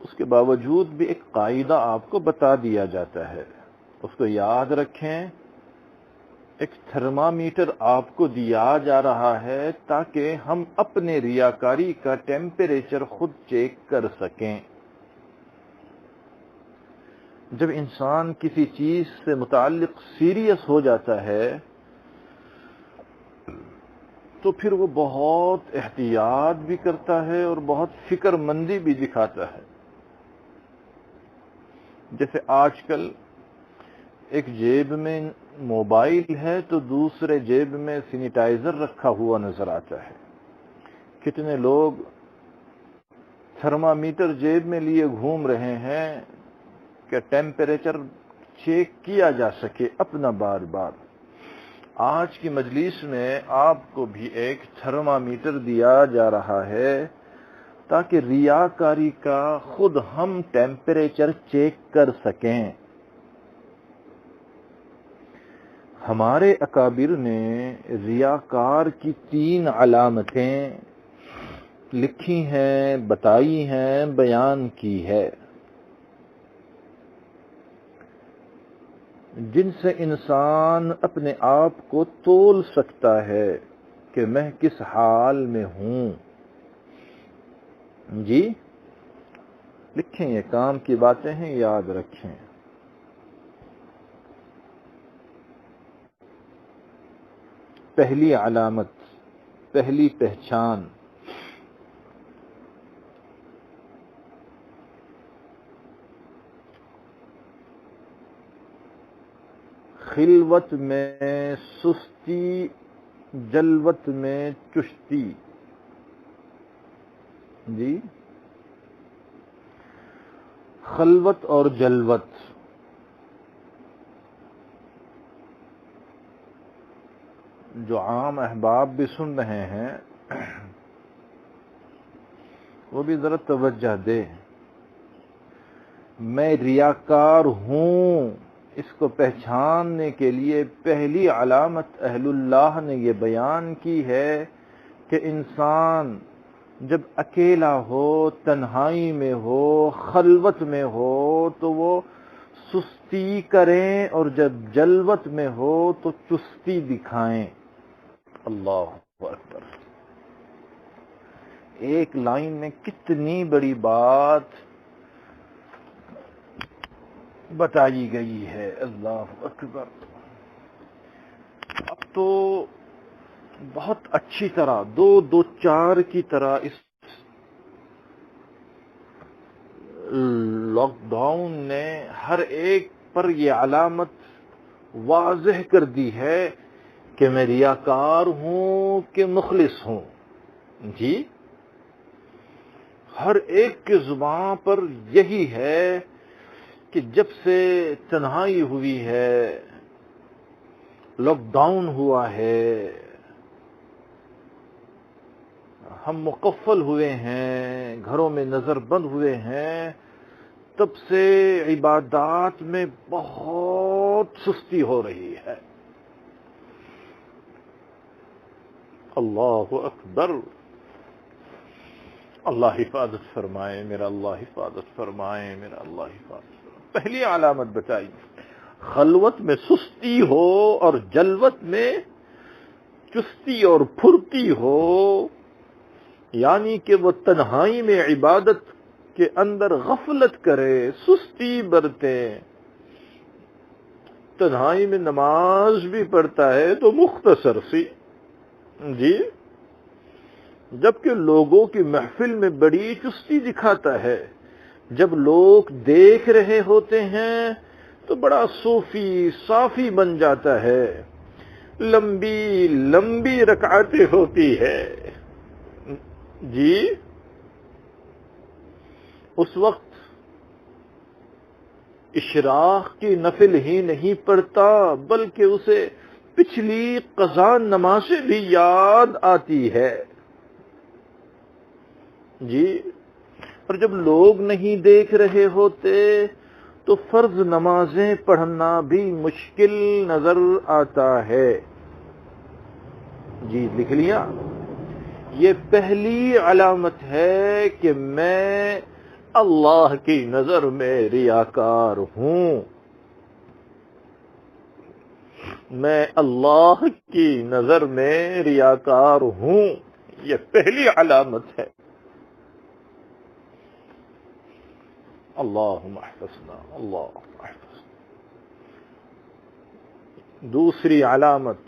اس کے باوجود بھی ایک قاعدہ آپ کو بتا دیا جاتا ہے، اس کو یاد رکھیں۔ ایک تھرمامیٹر آپ کو دیا جا رہا ہے تاکہ ہم اپنے ریاکاری کا ٹیمپریچر خود چیک کر سکیں۔ جب انسان کسی چیز سے متعلق سیریس ہو جاتا ہے تو پھر وہ بہت احتیاط بھی کرتا ہے اور بہت فکر مندی بھی دکھاتا ہے۔ جیسے آج کل ایک جیب میں موبائل ہے تو دوسرے جیب میں سینیٹائزر رکھا ہوا نظر آتا ہے۔ کتنے لوگ تھرمامیٹر جیب میں لیے گھوم رہے ہیں کہ ٹیمپریچر چیک کیا جا سکے اپنا بار بار۔ آج کی مجلس میں آپ کو بھی ایک تھرمامیٹر دیا جا رہا ہے تاکہ ریاکاری کا خود ہم ٹیمپریچر چیک کر سکیں۔ ہمارے اکابر نے ریاکار کی 3 علامتیں لکھی ہیں، بتائی ہیں، بیان کی ہے، جن سے انسان اپنے آپ کو تول سکتا ہے کہ میں کس حال میں ہوں۔ جی لکھیں، یہ کام کی باتیں ہیں، یاد رکھیں۔ پہلی علامت، پہلی پہچان، خلوت میں سستی، جلوت میں چستی۔ جی خلوت اور جلوت، جو عام احباب بھی سن رہے ہیں وہ بھی ذرا توجہ دے۔ میں ریاکار ہوں، اس کو پہچاننے کے لیے پہلی علامت اہل اللہ نے یہ بیان کی ہے کہ انسان جب اکیلا ہو، تنہائی میں ہو، خلوت میں ہو تو وہ سستی کریں، اور جب جلوت میں ہو تو چستی دکھائیں۔ اللہ اکبر! ایک لائن میں کتنی بڑی بات بتائی گئی ہے۔ اللہ اکبر! اب تو بہت اچھی طرح 2-2-4 کی طرح اس لاک ڈاؤن نے ہر ایک پر یہ علامت واضح کر دی ہے کہ میں ریاکار ہوں کہ مخلص ہوں۔ جی ہر ایک کی زبان پر یہی ہے کہ جب سے تنہائی ہوئی ہے، لاک ڈاؤن ہوا ہے، ہم مقفل ہوئے ہیں، گھروں میں نظر بند ہوئے ہیں، تب سے عبادات میں بہت سستی ہو رہی ہے۔ اللہ اکبر! اللہ حفاظت فرمائے، میرا اللہ حفاظت فرمائے، میرا اللہ حفاظت فرمائے۔ پہلی علامت بتائی، خلوت میں سستی ہو اور جلوت میں چستی اور پھرتی ہو، یعنی کہ وہ تنہائی میں عبادت کے اندر غفلت کرے، سستی برتے۔ تنہائی میں نماز بھی پڑھتا ہے تو مختصر سی، جی جبکہ لوگوں کی محفل میں بڑی چستی دکھاتا ہے، جب لوگ دیکھ رہے ہوتے ہیں تو بڑا صوفی صافی بن جاتا ہے، لمبی لمبی رکعتیں ہوتی ہے۔ جی اس وقت اشراق کی نفل ہی نہیں پڑھتا، بلکہ اسے پچھلی قضا نمازیں بھی یاد آتی ہے۔ جی اور جب لوگ نہیں دیکھ رہے ہوتے تو فرض نمازیں پڑھنا بھی مشکل نظر آتا ہے۔ جی لکھ لیا؟ یہ پہلی علامت ہے کہ میں اللہ کی نظر میں ریاکار ہوں، میں اللہ کی نظر میں ریاکار ہوں، یہ پہلی علامت ہے۔ اللہم احفظنا، اللہم احفظنا۔ دوسری علامت،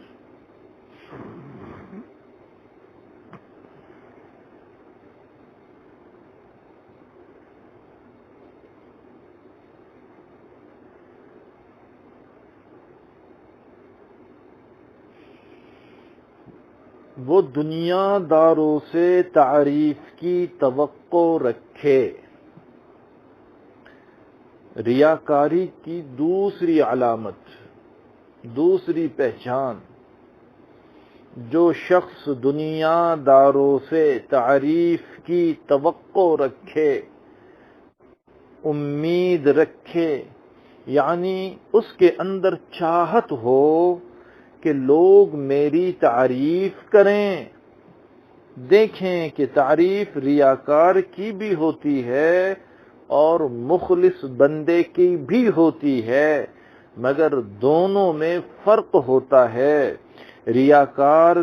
وہ دنیا داروں سے تعریف کی توقع رکھے۔ ریاکاری کی دوسری علامت، دوسری پہچان، جو شخص دنیا داروں سے تعریف کی توقع رکھے، امید رکھے، یعنی اس کے اندر چاہت ہو کہ لوگ میری تعریف کریں، دیکھیں کہ تعریف ریاکار کی بھی ہوتی ہے اور مخلص بندے کی بھی ہوتی ہے، مگر دونوں میں فرق ہوتا ہے۔ ریاکار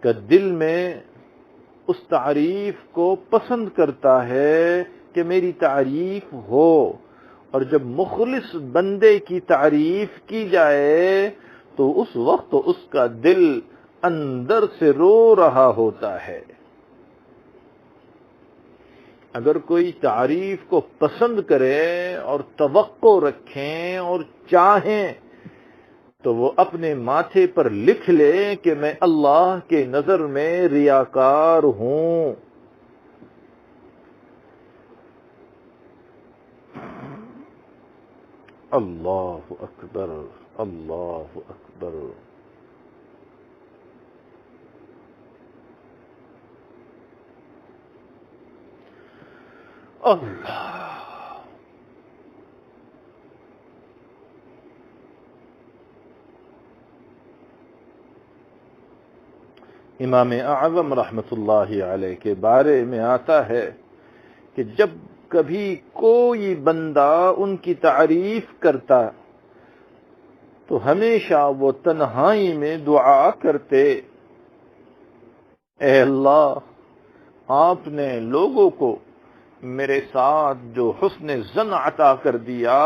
کا دل میں اس تعریف کو پسند کرتا ہے کہ میری تعریف ہو، اور جب مخلص بندے کی تعریف کی جائے تو اس وقت اس کا دل اندر سے رو رہا ہوتا ہے۔ اگر کوئی تعریف کو پسند کرے اور توقع رکھیں اور چاہیں تو وہ اپنے ماتھے پر لکھ لے کہ میں اللہ کے نظر میں ریاکار ہوں۔ اللہ اکبر، اللہ اکبر۔ اللہ۔ امام اعظم رحمت اللہ علیہ کے بارے میں آتا ہے کہ جب کبھی کوئی بندہ ان کی تعریف کرتا تو ہمیشہ وہ تنہائی میں دعا کرتے، اے اللہ، آپ نے لوگوں کو میرے ساتھ جو حسن ظن عطا کر دیا،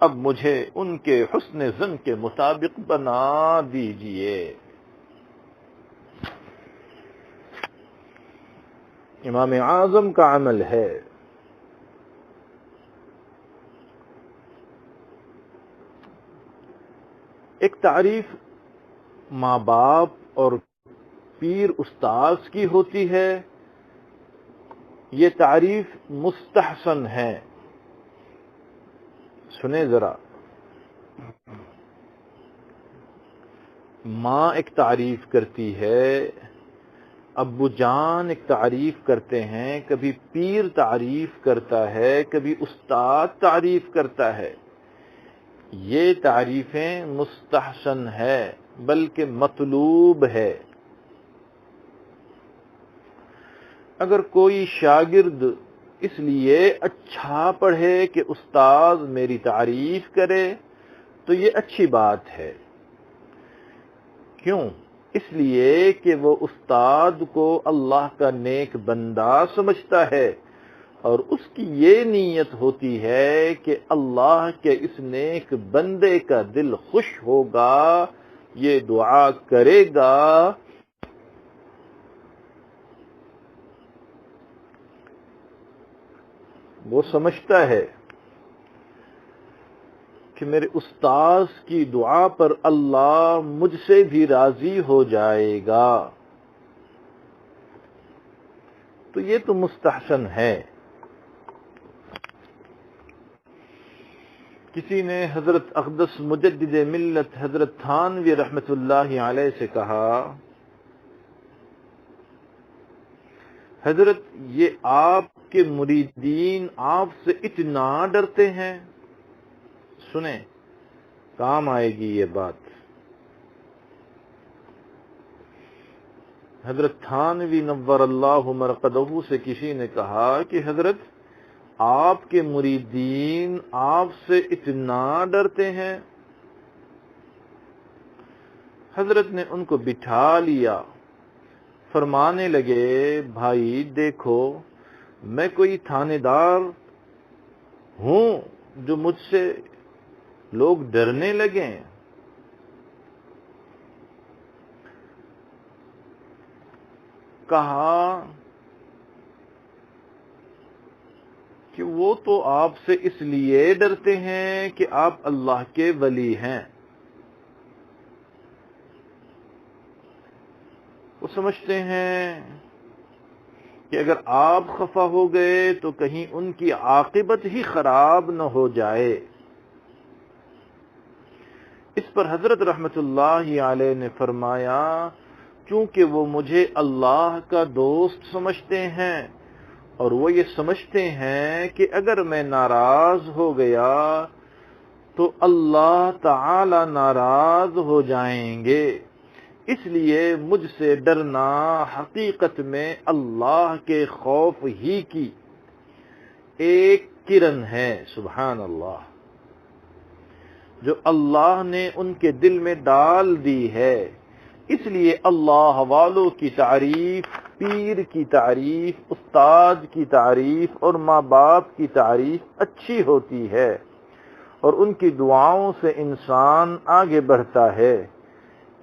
اب مجھے ان کے حسن ظن کے مطابق بنا دیجئے۔ امام اعظم کا عمل ہے۔ ایک تعریف ماں باپ اور پیر استاذ کی ہوتی ہے، یہ تعریف مستحسن ہے۔ سنیں ذرا، ماں ایک تعریف کرتی ہے، ابو جان ایک تعریف کرتے ہیں، کبھی پیر تعریف کرتا ہے، کبھی استاد تعریف کرتا ہے۔ یہ تعریفیں مستحسن ہے، بلکہ مطلوب ہے۔ اگر کوئی شاگرد اس لیے اچھا پڑھے کہ استاد میری تعریف کرے تو یہ اچھی بات ہے۔ کیوں؟ اس لیے کہ وہ استاد کو اللہ کا نیک بندہ سمجھتا ہے، اور اس کی یہ نیت ہوتی ہے کہ اللہ کے اس نیک بندے کا دل خوش ہوگا، یہ دعا کرے گا۔ وہ سمجھتا ہے کہ میرے استاذ کی دعا پر اللہ مجھ سے بھی راضی ہو جائے گا، تو یہ تو مستحسن ہے۔ کسی نے حضرت اقدس مجدد ملت حضرت تھانوی رحمت اللہ علیہ سے کہا، حضرت، یہ آپ کے مریدین آپ سے اتنا ڈرتے ہیں؟ سنیں، کام آئے گی یہ بات۔ حضرت تھانوی نور اللہ مرقدہ سے کسی نے کہا کہ حضرت، آپ کے مریدین آپ سے اتنا ڈرتے ہیں؟ حضرت نے ان کو بٹھا لیا، فرمانے لگے، بھائی دیکھو، میں کوئی تھانے دار ہوں جو مجھ سے لوگ ڈرنے لگیں؟ کہا کہ وہ تو آپ سے اس لیے ڈرتے ہیں کہ آپ اللہ کے ولی ہیں۔ وہ سمجھتے ہیں کہ اگر آپ خفا ہو گئے تو کہیں ان کی عاقبت ہی خراب نہ ہو جائے۔ اس پر حضرت رحمت اللہ علیہ نے فرمایا چونکہ وہ مجھے اللہ کا دوست سمجھتے ہیں اور وہ یہ سمجھتے ہیں کہ اگر میں ناراض ہو گیا تو اللہ تعالی ناراض ہو جائیں گے، اس لیے مجھ سے ڈرنا حقیقت میں اللہ کے خوف ہی کی ایک کرن ہے، سبحان اللہ، جو اللہ نے ان کے دل میں ڈال دی ہے۔ اس لیے اللہ والوں کی تعریف، پیر کی تعریف، استاد کی تعریف اور ماں باپ کی تعریف اچھی ہوتی ہے اور ان کی دعاؤں سے انسان آگے بڑھتا ہے۔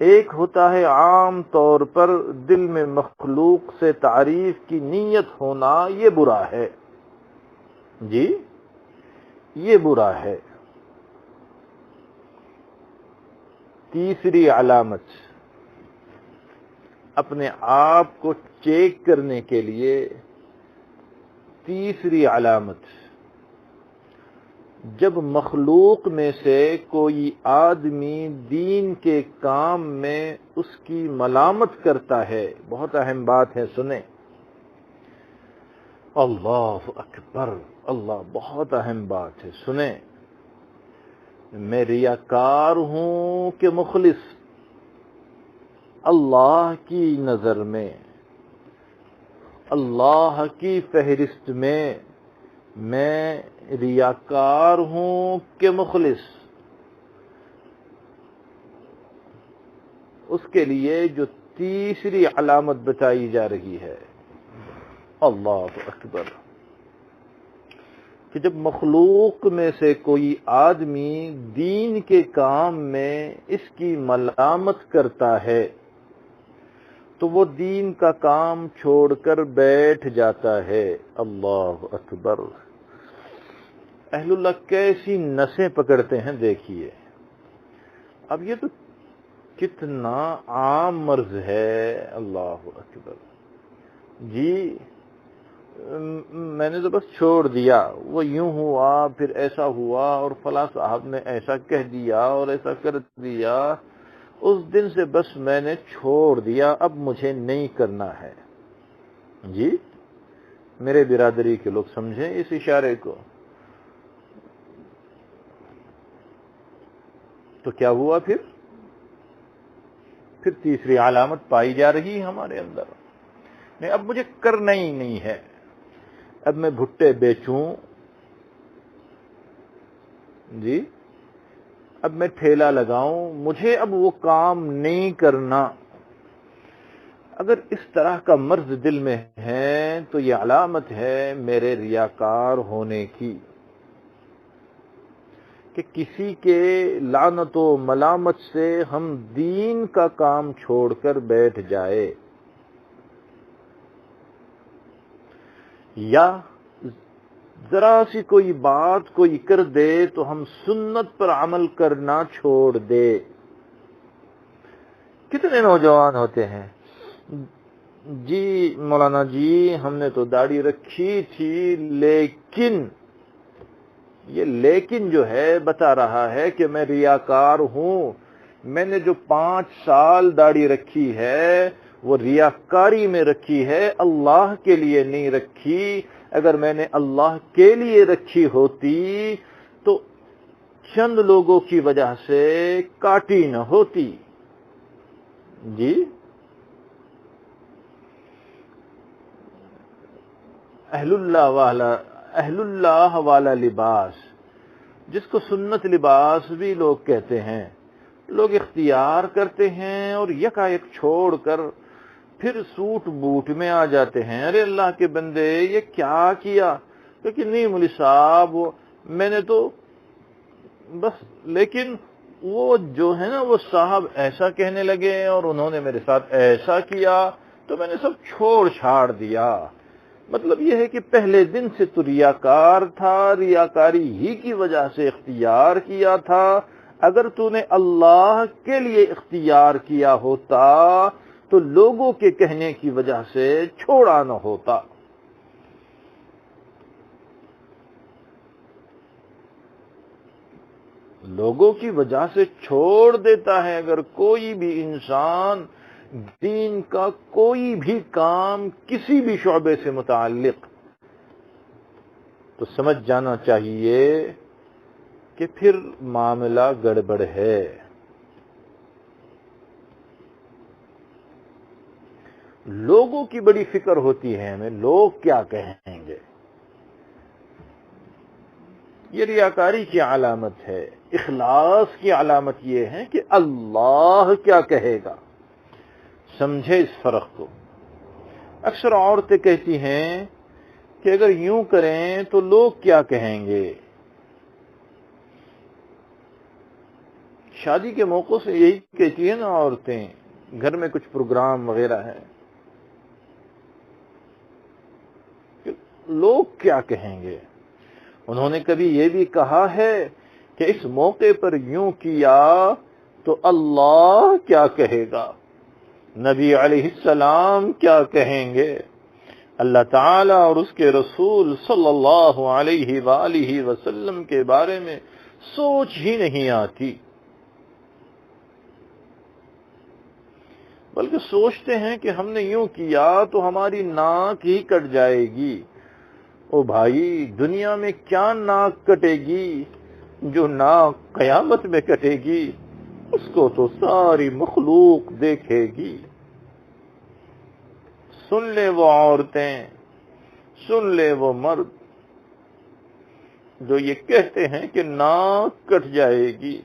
ایک ہوتا ہے عام طور پر دل میں مخلوق سے تعریف کی نیت ہونا، یہ برا ہے، جی یہ برا ہے۔ تیسری علامت، اپنے آپ کو چیک کرنے کے لیے تیسری علامت، جب مخلوق میں سے کوئی آدمی دین کے کام میں اس کی ملامت کرتا ہے، بہت اہم بات ہے، سنیں، اللہ اکبر، اللہ، بہت اہم بات ہے، سنیں، میں ریاکار ہوں کہ مخلص؟ اللہ کی نظر میں، اللہ کی فہرست میں ریاکار ہوں کہ مخلص؟ اس کے لیے جو تیسری علامت بتائی جا رہی ہے، اللہ اکبر، کہ جب مخلوق میں سے کوئی آدمی دین کے کام میں اس کی ملامت کرتا ہے تو وہ دین کا کام چھوڑ کر بیٹھ جاتا ہے، اللہ اکبر۔ اہل اللہ کیسی نسیں پکڑتے ہیں، دیکھیے، اب یہ تو کتنا عام مرض ہے، اللہ اکبر، جی میں نے تو بس چھوڑ دیا، وہ یوں ہوا پھر ایسا ہوا اور فلاں صاحب نے ایسا کہہ دیا اور ایسا کر دیا، اس دن سے بس میں نے چھوڑ دیا، اب مجھے نہیں کرنا ہے۔ جی میرے برادری کے لوگ سمجھیں اس اشارے کو، تو کیا ہوا پھر تیسری علامت پائی جا رہی ہے ہمارے اندر، نہیں اب مجھے کرنا ہی نہیں ہے، اب میں بھٹے بیچوں، جی اب میں ٹھیلا لگاؤں، مجھے اب وہ کام نہیں کرنا۔ اگر اس طرح کا مرض دل میں ہے تو یہ علامت ہے میرے ریاکار ہونے کی، کہ کسی کے لعنت و ملامت سے ہم دین کا کام چھوڑ کر بیٹھ جائے، یا ذرا سی کوئی بات کوئی کر دے تو ہم سنت پر عمل کرنا چھوڑ دے۔ کتنے نوجوان ہوتے ہیں، جی مولانا جی ہم نے تو داڑھی رکھی تھی، لیکن یہ لیکن جو ہے بتا رہا ہے کہ میں ریاکار ہوں، میں نے جو 5 سال داڑھی رکھی ہے وہ ریاکاری میں رکھی ہے، اللہ کے لیے نہیں رکھی۔ اگر میں نے اللہ کے لیے رکھی ہوتی تو چند لوگوں کی وجہ سے کاٹی نہ ہوتی، جی اہل اللہ والا لباس، جس کو سنت لباس بھی لوگ کہتے ہیں، لوگ اختیار کرتے ہیں اور یکایک چھوڑ کر پھر سوٹ بوٹ میں آ جاتے ہیں۔ ارے اللہ کے بندے یہ کیا کیا؟ کہ نہیں مولوی صاحب میں نے تو بس، لیکن وہ جو ہے نا وہ صاحب ایسا کہنے لگے اور انہوں نے میرے ساتھ ایسا کیا تو میں نے سب چھوڑ چھاڑ دیا۔ مطلب یہ ہے کہ پہلے دن سے تو ریاکار تھا، ریاکاری ہی کی وجہ سے اختیار کیا تھا۔ اگر تو نے اللہ کے لیے اختیار کیا ہوتا تو لوگوں کے کہنے کی وجہ سے چھوڑا نہ ہوتا۔ لوگوں کی وجہ سے چھوڑ دیتا ہے اگر کوئی بھی انسان دین کا کوئی بھی کام کسی بھی شعبے سے متعلق، تو سمجھ جانا چاہیے کہ پھر معاملہ گڑبڑ ہے۔ لوگوں کی بڑی فکر ہوتی ہے ہمیں، لوگ کیا کہیں گے۔ یہ ریاکاری کی علامت ہے۔ اخلاص کی علامت یہ ہے کہ اللہ کیا کہے گا۔ سمجھے اس فرق کو۔ اکثر عورتیں کہتی ہیں کہ اگر یوں کریں تو لوگ کیا کہیں گے۔ شادی کے موقع سے یہی کہتی ہیں نا عورتیں، گھر میں کچھ پروگرام وغیرہ ہے، کہ لوگ کیا کہیں گے۔ انہوں نے کبھی یہ بھی کہا ہے کہ اس موقع پر یوں کیا تو اللہ کیا کہے گا، نبی علیہ السلام کیا کہیں گے، اللہ تعالی اور اس کے رسول صلی اللہ علیہ وآلہ وسلم کے بارے میں سوچ ہی نہیں آتی، بلکہ سوچتے ہیں کہ ہم نے یوں کیا تو ہماری ناک ہی کٹ جائے گی۔ او بھائی، دنیا میں کیا ناک کٹے گی، جو ناک قیامت میں کٹے گی اس کو تو ساری مخلوق دیکھے گی۔ سن لے وہ عورتیں، سن لے وہ مرد جو یہ کہتے ہیں کہ ناک کٹ جائے گی،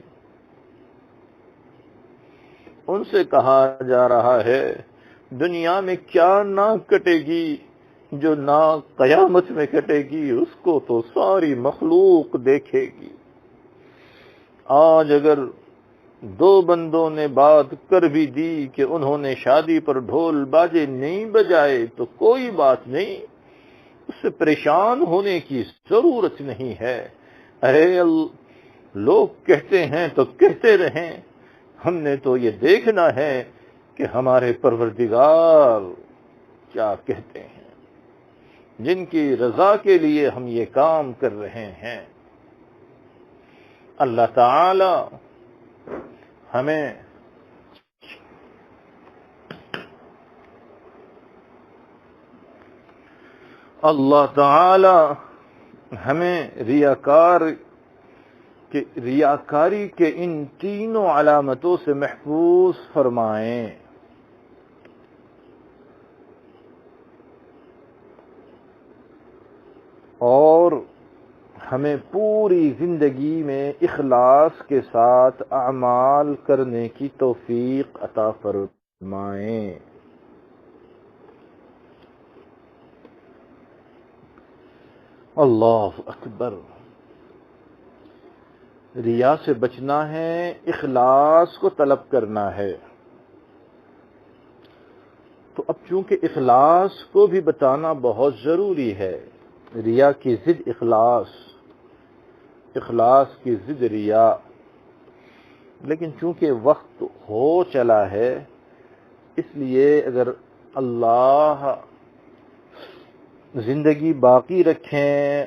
ان سے کہا جا رہا ہے دنیا میں کیا ناک کٹے گی، جو ناک قیامت میں کٹے گی اس کو تو ساری مخلوق دیکھے گی۔ آج اگر دو بندوں نے بات کر بھی دی کہ انہوں نے شادی پر ڈھول باجے نہیں بجائے تو کوئی بات نہیں، اس سے پریشان ہونے کی ضرورت نہیں ہے۔ ارے لوگ کہتے ہیں تو کہتے رہیں، ہم نے تو یہ دیکھنا ہے کہ ہمارے پروردگار کیا کہتے ہیں، جن کی رضا کے لیے ہم یہ کام کر رہے ہیں۔ اللہ تعالی ہمیں ریاکاری کے ان تینوں علامتوں سے محفوظ فرمائیں۔ اور ہمیں پوری زندگی میں اخلاص کے ساتھ اعمال کرنے کی توفیق عطا فرمائیں۔ اللہ اکبر۔ ریا سے بچنا ہے، اخلاص کو طلب کرنا ہے۔ تو اب چونکہ اخلاص کو بھی بتانا بہت ضروری ہے۔ ریا کی ضد اخلاص، اخلاص کی ضد ریا، لیکن چونکہ وقت ہو چلا ہے اس لیے اگر اللہ زندگی باقی رکھیں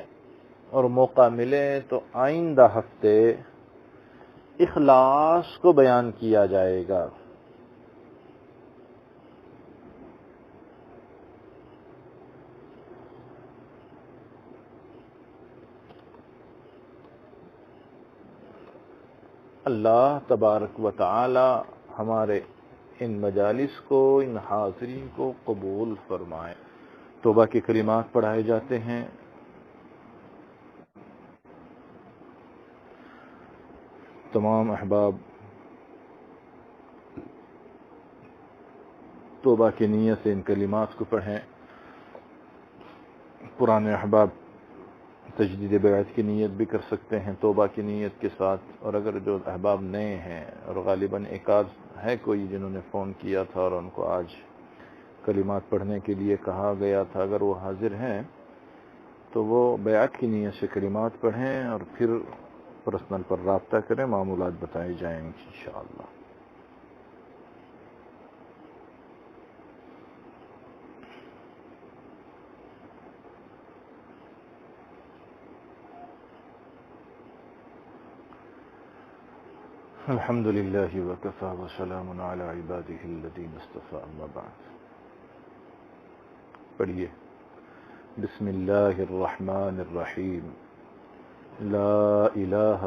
اور موقع ملے تو آئندہ ہفتے اخلاص کو بیان کیا جائے گا۔ اللہ تبارک و تعالی ہمارے ان مجالس کو، ان حاضرین کو قبول فرمائے۔ توبہ کے کلمات پڑھائے جاتے ہیں۔ تمام احباب توبہ کی نیت سے ان کلمات کو پڑھیں۔ پرانے احباب تجدید بیعت کی نیت بھی کر سکتے ہیں توبہ کی نیت کے ساتھ، اور اگر جو احباب نئے ہیں اور غالباً ایک آدھ ہے کوئی جنہوں نے فون کیا تھا اور ان کو آج کلمات پڑھنے کے لیے کہا گیا تھا، اگر وہ حاضر ہیں تو وہ بیعت کی نیت سے کلمات پڑھیں اور پھر پرسنل پر رابطہ کریں، معمولات بتائے جائیں گے انشاءاللہ۔ الحمد للہ وکفى وسلام علی عبادہ الذین اصطفى اما بعد. پڑھیے. بسم اللہ الرحمن الرحیم. لا الہ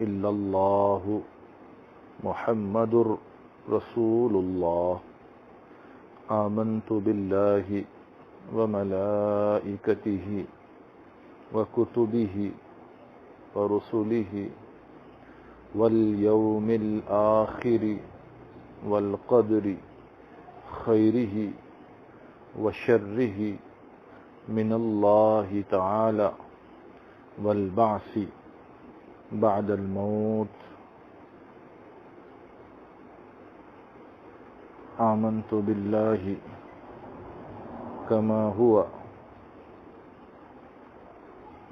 الا اللہ محمد رسول اللہ. آمنت باللہ وملائکتہ وکتبہ ورسلہ والیوم الآخر والقدر خیرہ وشرہ من اللہ تعالی والبعث بعد الموت. آمنت باللہ کما هو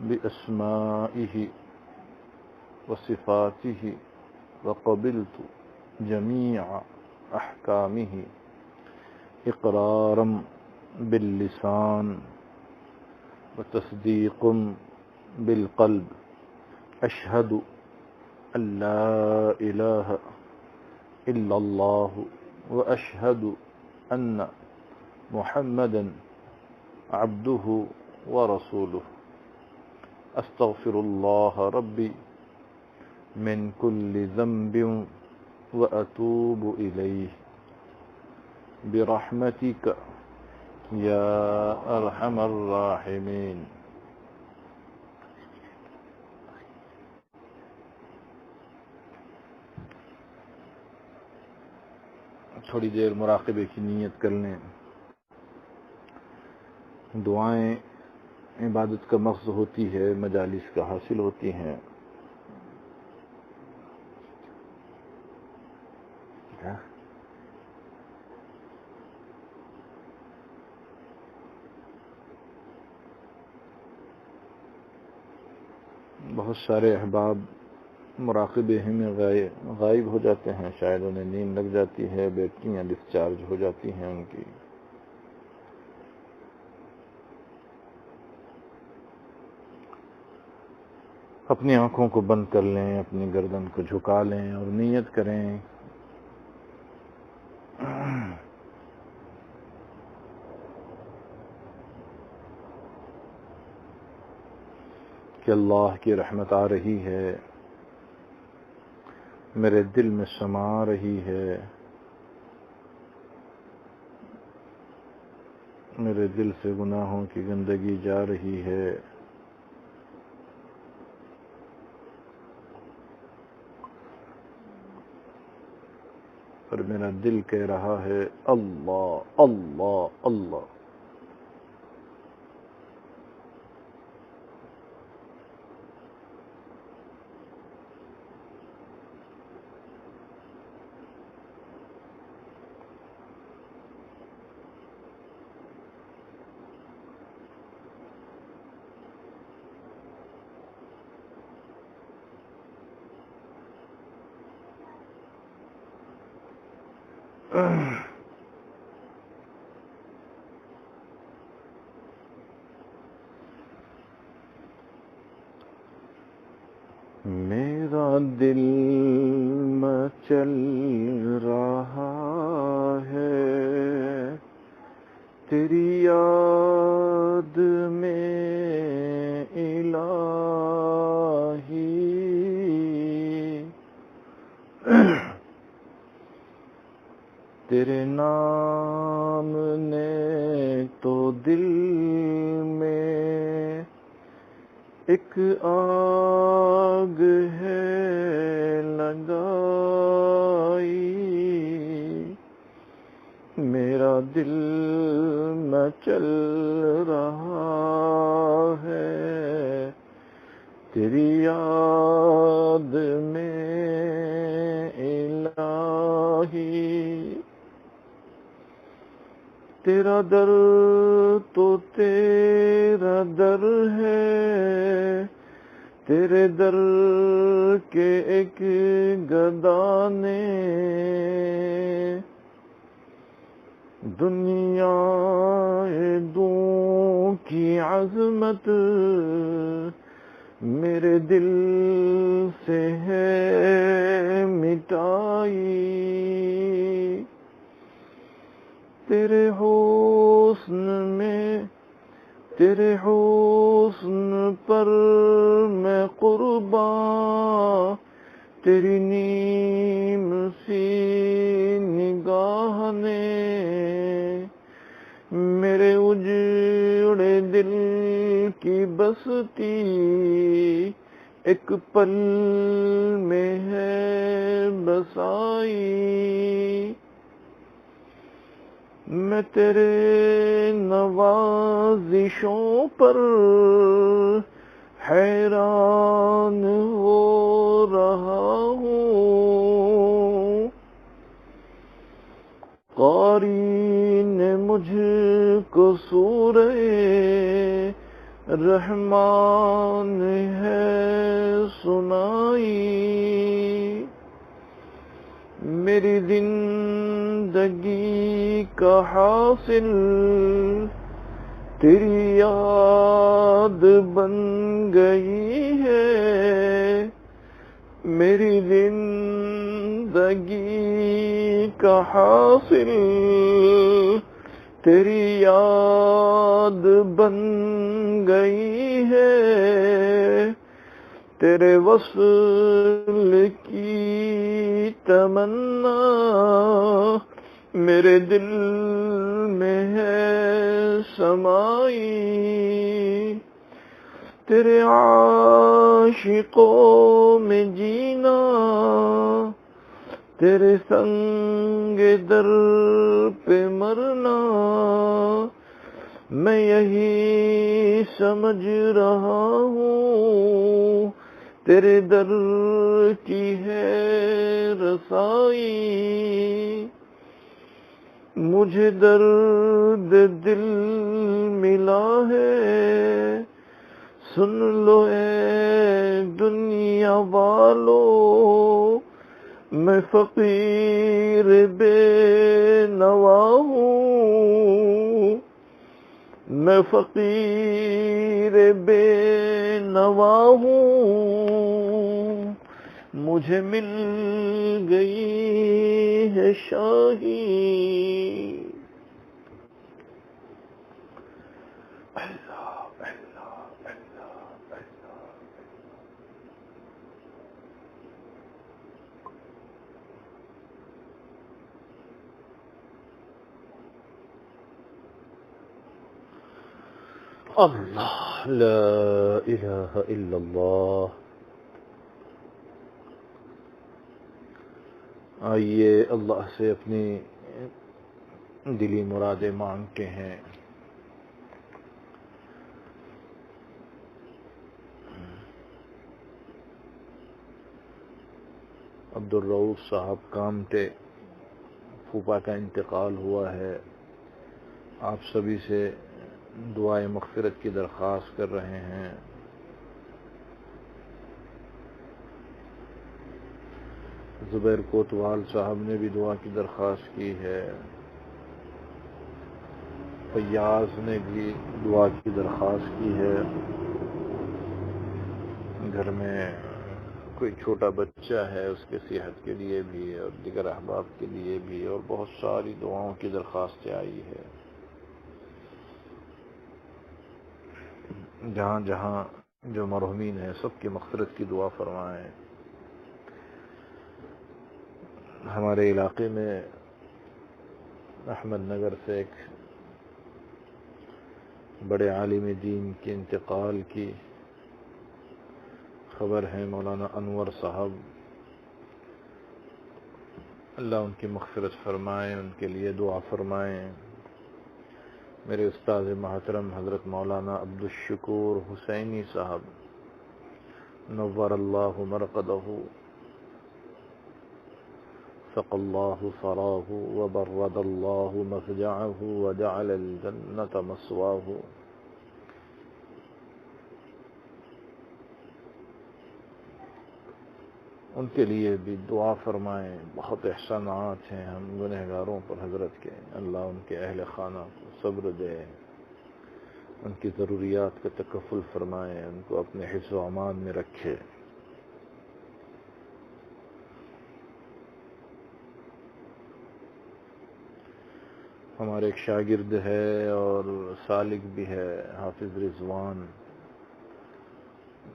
بأسمائہ وصفاتہ وقبلت جمیع احکامہ اقرارا باللسان وتصدیق بالقلب. اشہد ان لا الہ الا اللہ واشہد ان محمدا عبدہ ورسولہ. استغفر اللہ ربی من کل ذنب واتوب الیہ برحمتک یا ارحم الراحمین. تھوڑی دیر مراقبے کی نیت کر لیں. دعائیں عبادت کا مغز ہوتی ہے، مجالس کا حاصل ہوتی ہیں. بہت سارے احباب مراقبے میں غائب ہو جاتے ہیں، شاید انہیں نیند لگ جاتی ہے، بیٹریاں ڈسچارج ہو جاتی ہیں ان کی. اپنی آنکھوں کو بند کر لیں، اپنی گردن کو جھکا لیں اور نیت کریں کہ اللہ کی رحمت آ رہی ہے، میرے دل میں سما رہی ہے، میرے دل سے گناہوں کی گندگی جا رہی ہے. اور میرا دل کہہ رہا ہے اللہ اللہ اللہ. میرا دل مچل رہا ہے تیری یاد میں الہی. تیرے نام نے تو دل میں ایک آگ ہے لگائی. میرا دل مچل رہا ہے تیری یاد میں الہی. تیرا در تو تیرا در ہے، تیرے در کے ایک گدا نے دنیا دوں کی عظمت میرے دل سے ہے مٹائی، تیرے حسن میں، تیرے حسن پر میں قربان، تیری نیم سی نگاہ نے میرے اجڑے دل کی بستی ایک پل میں ہے بسائی۔ میں تیرے نوازشوں پر حیران ہو رہا ہوں، قاری نے مجھ کو سورہ رحمان ہے سنائی۔ میری زندگی کا حاصل تیری یاد بن گئی ہے، میری زندگی کا حاصل تیری یاد بن گئی ہے، تیرے وصل کی تمنا میرے دل میں ہے سمائی۔ تیرے عاشقوں میں جینا، تیرے سنگ در پہ مرنا، میں یہی سمجھ رہا ہوں تیرے در کی ہے رسائی۔ مجھے درد دل ملا ہے، سن لو اے دنیا والو، میں فقیر بے نوا ہوں، میں فقیر بے نوا ہوں، مجھے مل گئی ہے شاہی۔ اللہ لا الہ الا اللہ۔ آئیے اللہ سے اپنی دلی مرادیں مانگتے ہیں۔ عبدالرؤف صاحب کامتے پھوپا کا انتقال ہوا ہے، آپ سبھی سے دعائے مغفرت کی درخواست کر رہے ہیں۔ زبیر کوتوال صاحب نے بھی دعا کی درخواست کی ہے، فیاض نے بھی دعا کی درخواست کی ہے۔ گھر میں کوئی چھوٹا بچہ ہے، اس کے صحت کے لیے بھی اور دیگر احباب کے لیے بھی، اور بہت ساری دعاؤں کی درخواستیں آئی ہے۔ جہاں جہاں جو مرحومین ہیں سب کی مغفرت کی دعا فرمائیں۔ ہمارے علاقے میں احمد نگر سے ایک بڑے عالم دین کے انتقال کی خبر ہے، مولانا انور صاحب، اللہ ان کی مغفرت فرمائیں، ان کے لیے دعا فرمائیں۔ میرے استاد محترم حضرت مولانا عبدالشکور حسینی صاحب نور اللہ مرقدہ، سق اللہ ثراہ وبرد اللہ مفجعہ وجعل الجنۃ مثواہ۔ ان کے لیے بھی دعا فرمائیں، بہت احسانات ہیں ہم گنہگاروں پر حضرت کے، اللہ ان کے اہل خانہ کو صبر دے، ان کی ضروریات کا تکفل فرمائے، ان کو اپنے حفظ و امان میں رکھے۔ ہمارے ایک شاگرد ہے اور سالک بھی ہے، حافظ رضوان،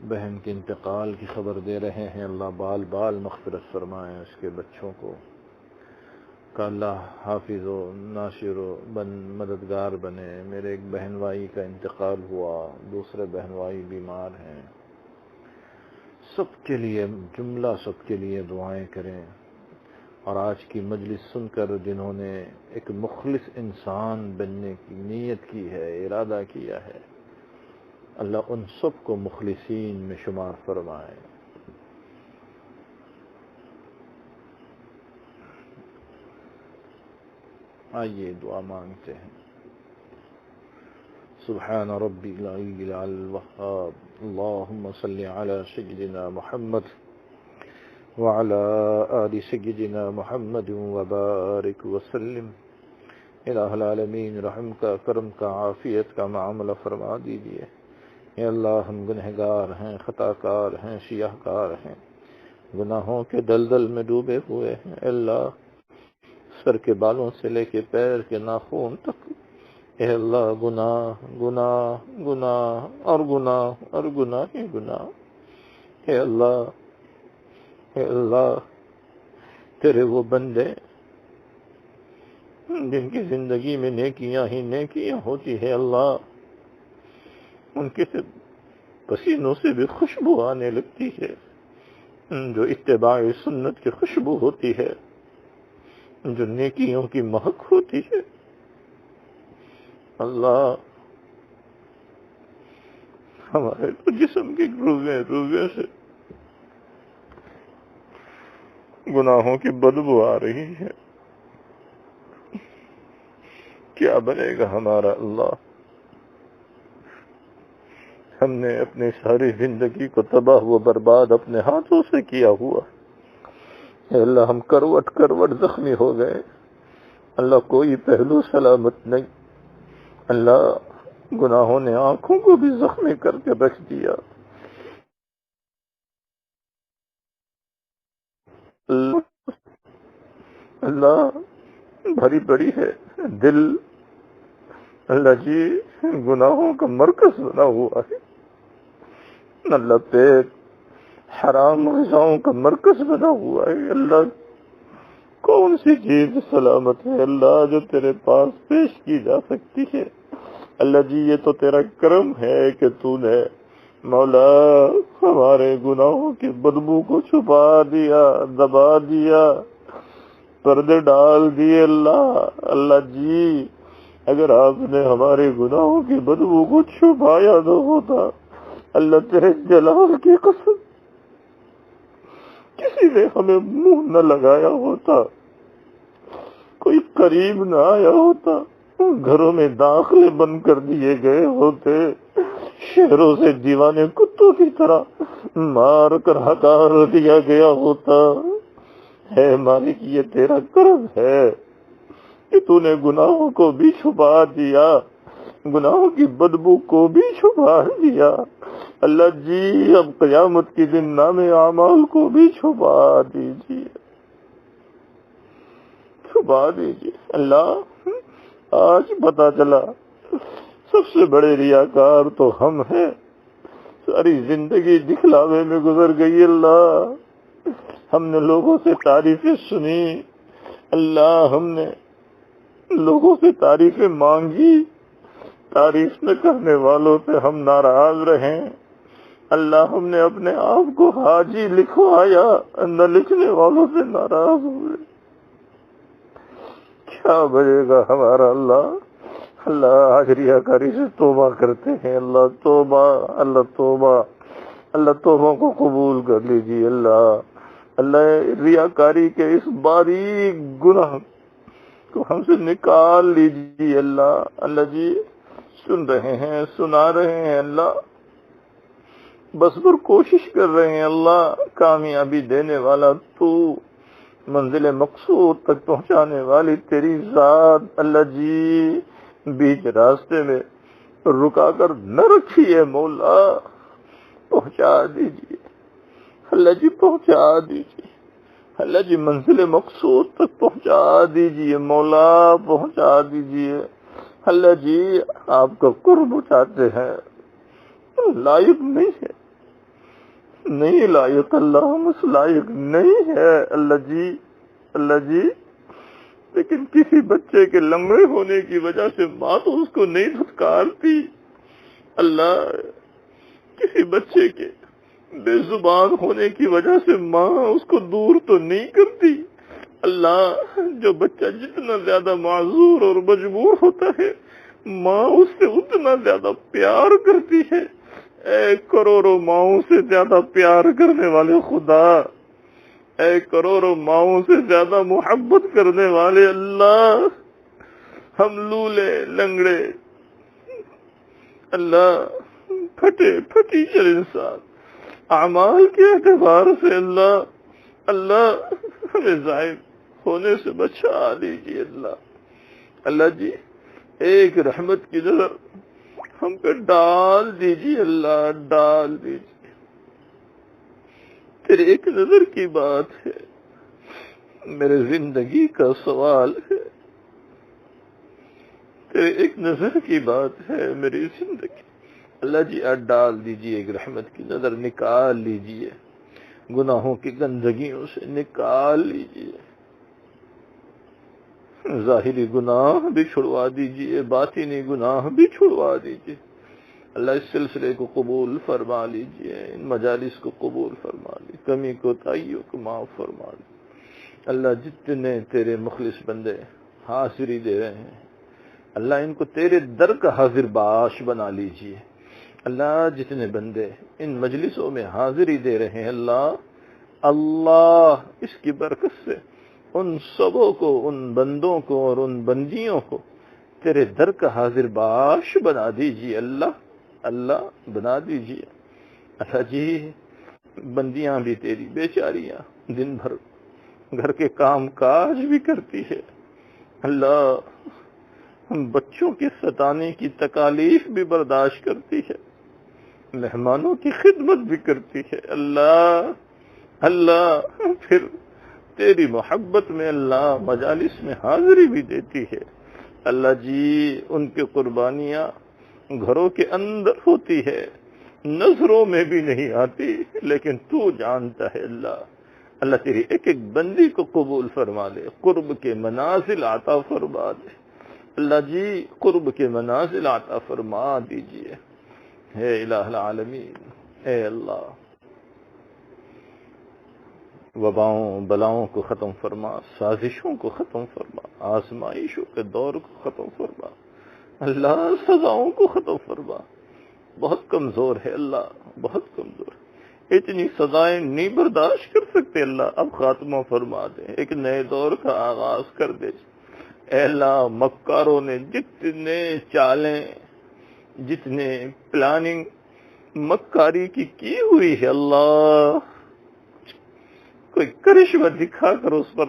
بہن کے انتقال کی خبر دے رہے ہیں۔ اللہ بال بال مغفرت فرمائے اس کے بچوں کو، کہ اللہ حافظ و ناصر و مددگار بنے۔ میرے ایک بہن بھائی کا انتقال ہوا، دوسرے بہن بھائی بیمار ہیں۔ سب کے لیے، جملہ سب کے لیے دعائیں کریں۔ اور آج کی مجلس سن کر جنہوں نے ایک مخلص انسان بننے کی نیت کی ہے، ارادہ کیا ہے، اللہ ان سب کو مخلصین میں شمار فرمائے۔ آئیے دعا مانگتے ہیں۔ سبحان ربی العلی الوہاب، اللہم صلی علی سیدنا محمد وعلى آل سيدنا محمد وبارك وسلم۔ الہ العالمین رحم کا، کرم کا، عافیت کا معاملہ فرما دیجئے۔ اے اللہ، ہم گنہگار ہیں، خطا کار ہیں، سیاہ کار ہیں، گناہوں کے دلدل میں ڈوبے ہوئے ہیں۔ اے اللہ، سر کے بالوں سے لے کے پیر کے ناخن تک، اے اللہ، گناہ گناہ گناہ اور گناہ اور گناہ ہی گناہ۔ اے اللہ، اے اللہ، تیرے وہ بندے جن کی زندگی میں نیکیاں ہی نیکیاں ہوتی ہے، اللہ، ان کے پسینوں سے بھی خوشبو آنے لگتی ہے، جو اتباع سنت کی خوشبو ہوتی ہے، جو نیکیوں کی مہک ہوتی ہے۔ اللہ، ہمارے جسم کی روزے سے گناہوں کی بدبو آ رہی ہے، کیا بنے گا ہمارا؟ اللہ، ہم نے اپنی ساری زندگی کو تباہ و برباد اپنے ہاتھوں سے کیا ہوا۔ اے اللہ، ہم کروٹ کروٹ زخمی ہو گئے، اللہ، کوئی پہلو سلامت نہیں۔ اللہ، گناہوں نے آنکھوں کو بھی زخمی کر کے رکھ دیا۔ اللہ، بھری پڑی ہے دل، اللہ جی، گناہوں کا مرکز بنا ہوا ہے۔ اللہ، پیٹ حرام غذاؤں کا مرکز بنا ہوا ہے۔ اللہ، کون سی چیز سلامت ہے اللہ جو تیرے پاس پیش کی جا سکتی ہے؟ اللہ جی، یہ تو تیرا کرم ہے کہ تو نے مولا ہمارے گناہوں کی بدبو کو چھپا دیا، دبا دیا، پردے ڈال دیے۔ اللہ جی، اگر آپ نے ہمارے گناہوں کی بدبو کو چھپایا نہ ہوتا، اللہ تیرے جلال کی قسم، کسی نے ہمیں منہ نہ لگایا ہوتا، کوئی قریب نہ آیا ہوتا، گھروں میں داخلے بند کر دیے گئے ہوتے، شہروں سے دیوانے کتوں کی طرح مار کر ہکار دیا گیا ہوتا۔ ہے مالک، یہ تیرا کرم ہے کہ تو نے گناہوں کو بھی چھپا دیا، گناہوں کی بدبو کو بھی چھپا دیا۔ اللہ جی، اب قیامت کے دن نام اعمال کو بھی چھپا دیجیے، چھپا دیجیے۔ اللہ، آج پتا چلا سب سے بڑے ریاکار تو ہم ہیں، ساری زندگی دکھلاوے میں گزر گئی۔ اللہ، ہم نے لوگوں سے تعریفیں سنی، اللہ، ہم نے لوگوں سے تعریفیں مانگی، تعریف نہ کرنے والوں سے ہم ناراض رہیں۔ اللہ، ہم نے اپنے آپ کو حاجی لکھوایا، نہ لکھنے والوں سے ناراض ہوئے۔ کیا بنے گا ہمارا؟ اللہ، آج ریاکاری سے توبہ کرتے ہیں۔ اللہ توبہ، اللہ توبہ، اللہ توبہ کو قبول کر لیجیے۔ اللہ، ریاکاری کے اس باریک گناہ کو ہم سے نکال لیجیے۔ اللہ جی، سن رہے ہیں، سنا رہے ہیں، اللہ، بس پر کوشش کر رہے ہیں۔ اللہ، کامیابی دینے والا تو، منزل مقصود تک پہنچانے والی تیری ذات۔ اللہ جی، بیچ راستے میں رکا کر نہ رکھیے مولا، پہنچا دیجیے اللہ جی، پہنچا دیجیے اللہ جی، منزل مقصود تک پہنچا دیجیے مولا، پہنچا دیجیے اللہ جی۔ آپ کا قرب چاہتے ہیں، لائق نہیں ہے، نہیں لائق اللہ، ہم اس لائق نہیں ہے اللہ جی، اللہ جی۔ لیکن کسی بچے کے لنگڑے ہونے کی وجہ سے ماں تو اس کو نہیں دھتکارتی اللہ، کسی بچے کے بے زبان ہونے کی وجہ سے ماں اس کو دور تو نہیں کرتی اللہ۔ جو بچہ جتنا زیادہ معذور اور مجبور ہوتا ہے، ماں اس سے اتنا زیادہ پیار کرتی ہے۔ اے کروڑوں ماؤں سے زیادہ پیار کرنے والے خدا، اے کروڑوں ماؤں سے زیادہ محبت کرنے والے اللہ، ہم لولے لنگڑے اللہ، پھٹے پھٹیچر انسان اعمال کے اعتبار سے اللہ، اللہ ہمیں ضائع ہونے سے بچا لیجیے اللہ، اللہ جی ایک رحمت کی نظر ہم پہ ڈال دیجیے اللہ، ڈال دیجیے۔ تیرے ایک نظر کی بات ہے، میرے زندگی کا سوال ہے، تیرے ایک نظر کی بات ہے میری زندگی، اللہ جی آج ڈال دیجیے ایک رحمت کی نظر، نکال لیجیے گناہوں کی گندگیوں سے، نکال لیجیے ظاہری گناہ بھی چھڑوا دیجیے، باطنی گناہ بھی چھڑوا دیجیے اللہ۔ اس سلسلے کو قبول فرما لیجیے، ان مجالس کو قبول فرما لیجیے، کمی کوتاہیوں کو معاف فرما لیجیے اللہ۔ جتنے تیرے مخلص بندے حاضری دے رہے ہیں اللہ، ان کو تیرے در کا حاضر باش بنا لیجیے اللہ۔ جتنے بندے ان مجلسوں میں حاضری دے رہے ہیں اللہ، اللہ اس کی برکت سے ان سبوں کو، ان بندوں کو اور ان بندیوں کو تیرے در کا حاضر باش بنا دیجیے اللہ، اللہ بنا دیجیے اللہ جی۔ بندیاں بھی تیری بیچاریاں دن بھر گھر کے کام کاج بھی کرتی ہے اللہ، ہم بچوں کے ستانے کی تکالیف بھی برداشت کرتی ہے، مہمانوں کی خدمت بھی کرتی ہے اللہ، اللہ پھر تیری محبت میں اللہ مجالس میں حاضری بھی دیتی ہے اللہ جی۔ ان کی قربانیاں گھروں کے اندر ہوتی ہے، نظروں میں بھی نہیں آتی، لیکن تو جانتا ہے اللہ، اللہ تیری ایک ایک بندی کو قبول فرما لے، قرب کے منازل عطا فرما دے اللہ جی، قرب کے منازل عطا فرما دیجئے اے الہ العالمین۔ اے اللہ وباؤں بلاؤں کو ختم فرما، سازشوں کو ختم فرما، آزمائشوں کے دور کو ختم فرما اللہ، سزاؤں کو ختم فرما۔ بہت کمزور ہے اللہ، بہت کمزور ہے، اتنی سزائیں نہیں برداشت کر سکتے اللہ، اب خاتمہ فرما دے، ایک نئے دور کا آغاز کر دے اے اللہ۔ مکاروں نے جتنے چالیں، جتنے پلاننگ مکاری کی ہوئی ہے اللہ، کوئی کرشمہ دکھا کر اس پر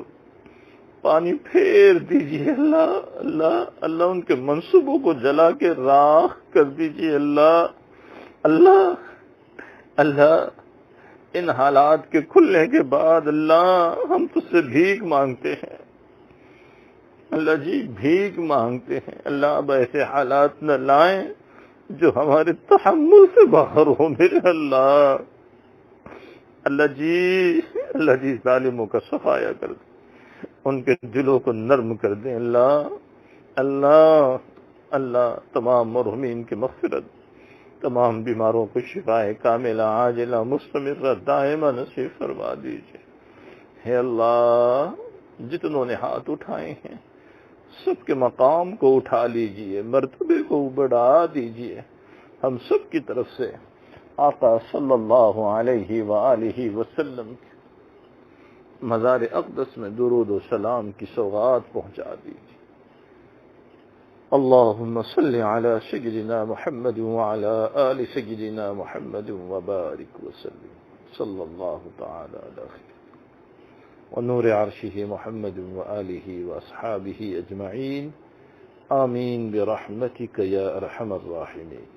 پانی پھیر دیجیے اللہ، اللہ اللہ ان کے منصوبوں کو جلا کے راکھ کر دیجیے اللہ، اللہ اللہ۔ ان حالات کے کھلنے کے بعد اللہ ہم تجھ سے بھیک مانگتے ہیں اللہ جی، بھیک مانگتے ہیں اللہ، اب ایسے حالات نہ لائیں جو ہمارے تحمل سے باہر ہو میرے اللہ، اللہ جی، اللہ جی ظالموں کا صفایا کر دیں، ان کے دلوں کو نرم کر دیں اللہ، اللہ اللہ۔ تمام مرحومین کی مغفرت، تمام بیماروں کو شفائے کاملہ عاجلہ مستمرہ دائمہ نصیب فرما دیجیے ہے اللہ۔ جتنوں نے ہاتھ اٹھائے ہیں سب کے مقام کو اٹھا لیجئے، مرتبے کو بڑھا دیجئے، ہم سب کی طرف سے آقا صلی اللہ علیہ وآلہ وسلم مزار اقدس میں درود و سلام کی سوغات پہنچا دیجئے۔ اللہم صلی علی سیدنا محمد وعلی آل سیدنا محمد وبارک وسلم صلی اللہ تعالی علی خیر ونور عرشہ محمد وآلہ واصحابہ اجمعین آمین برحمتک یا ارحم الراحمین.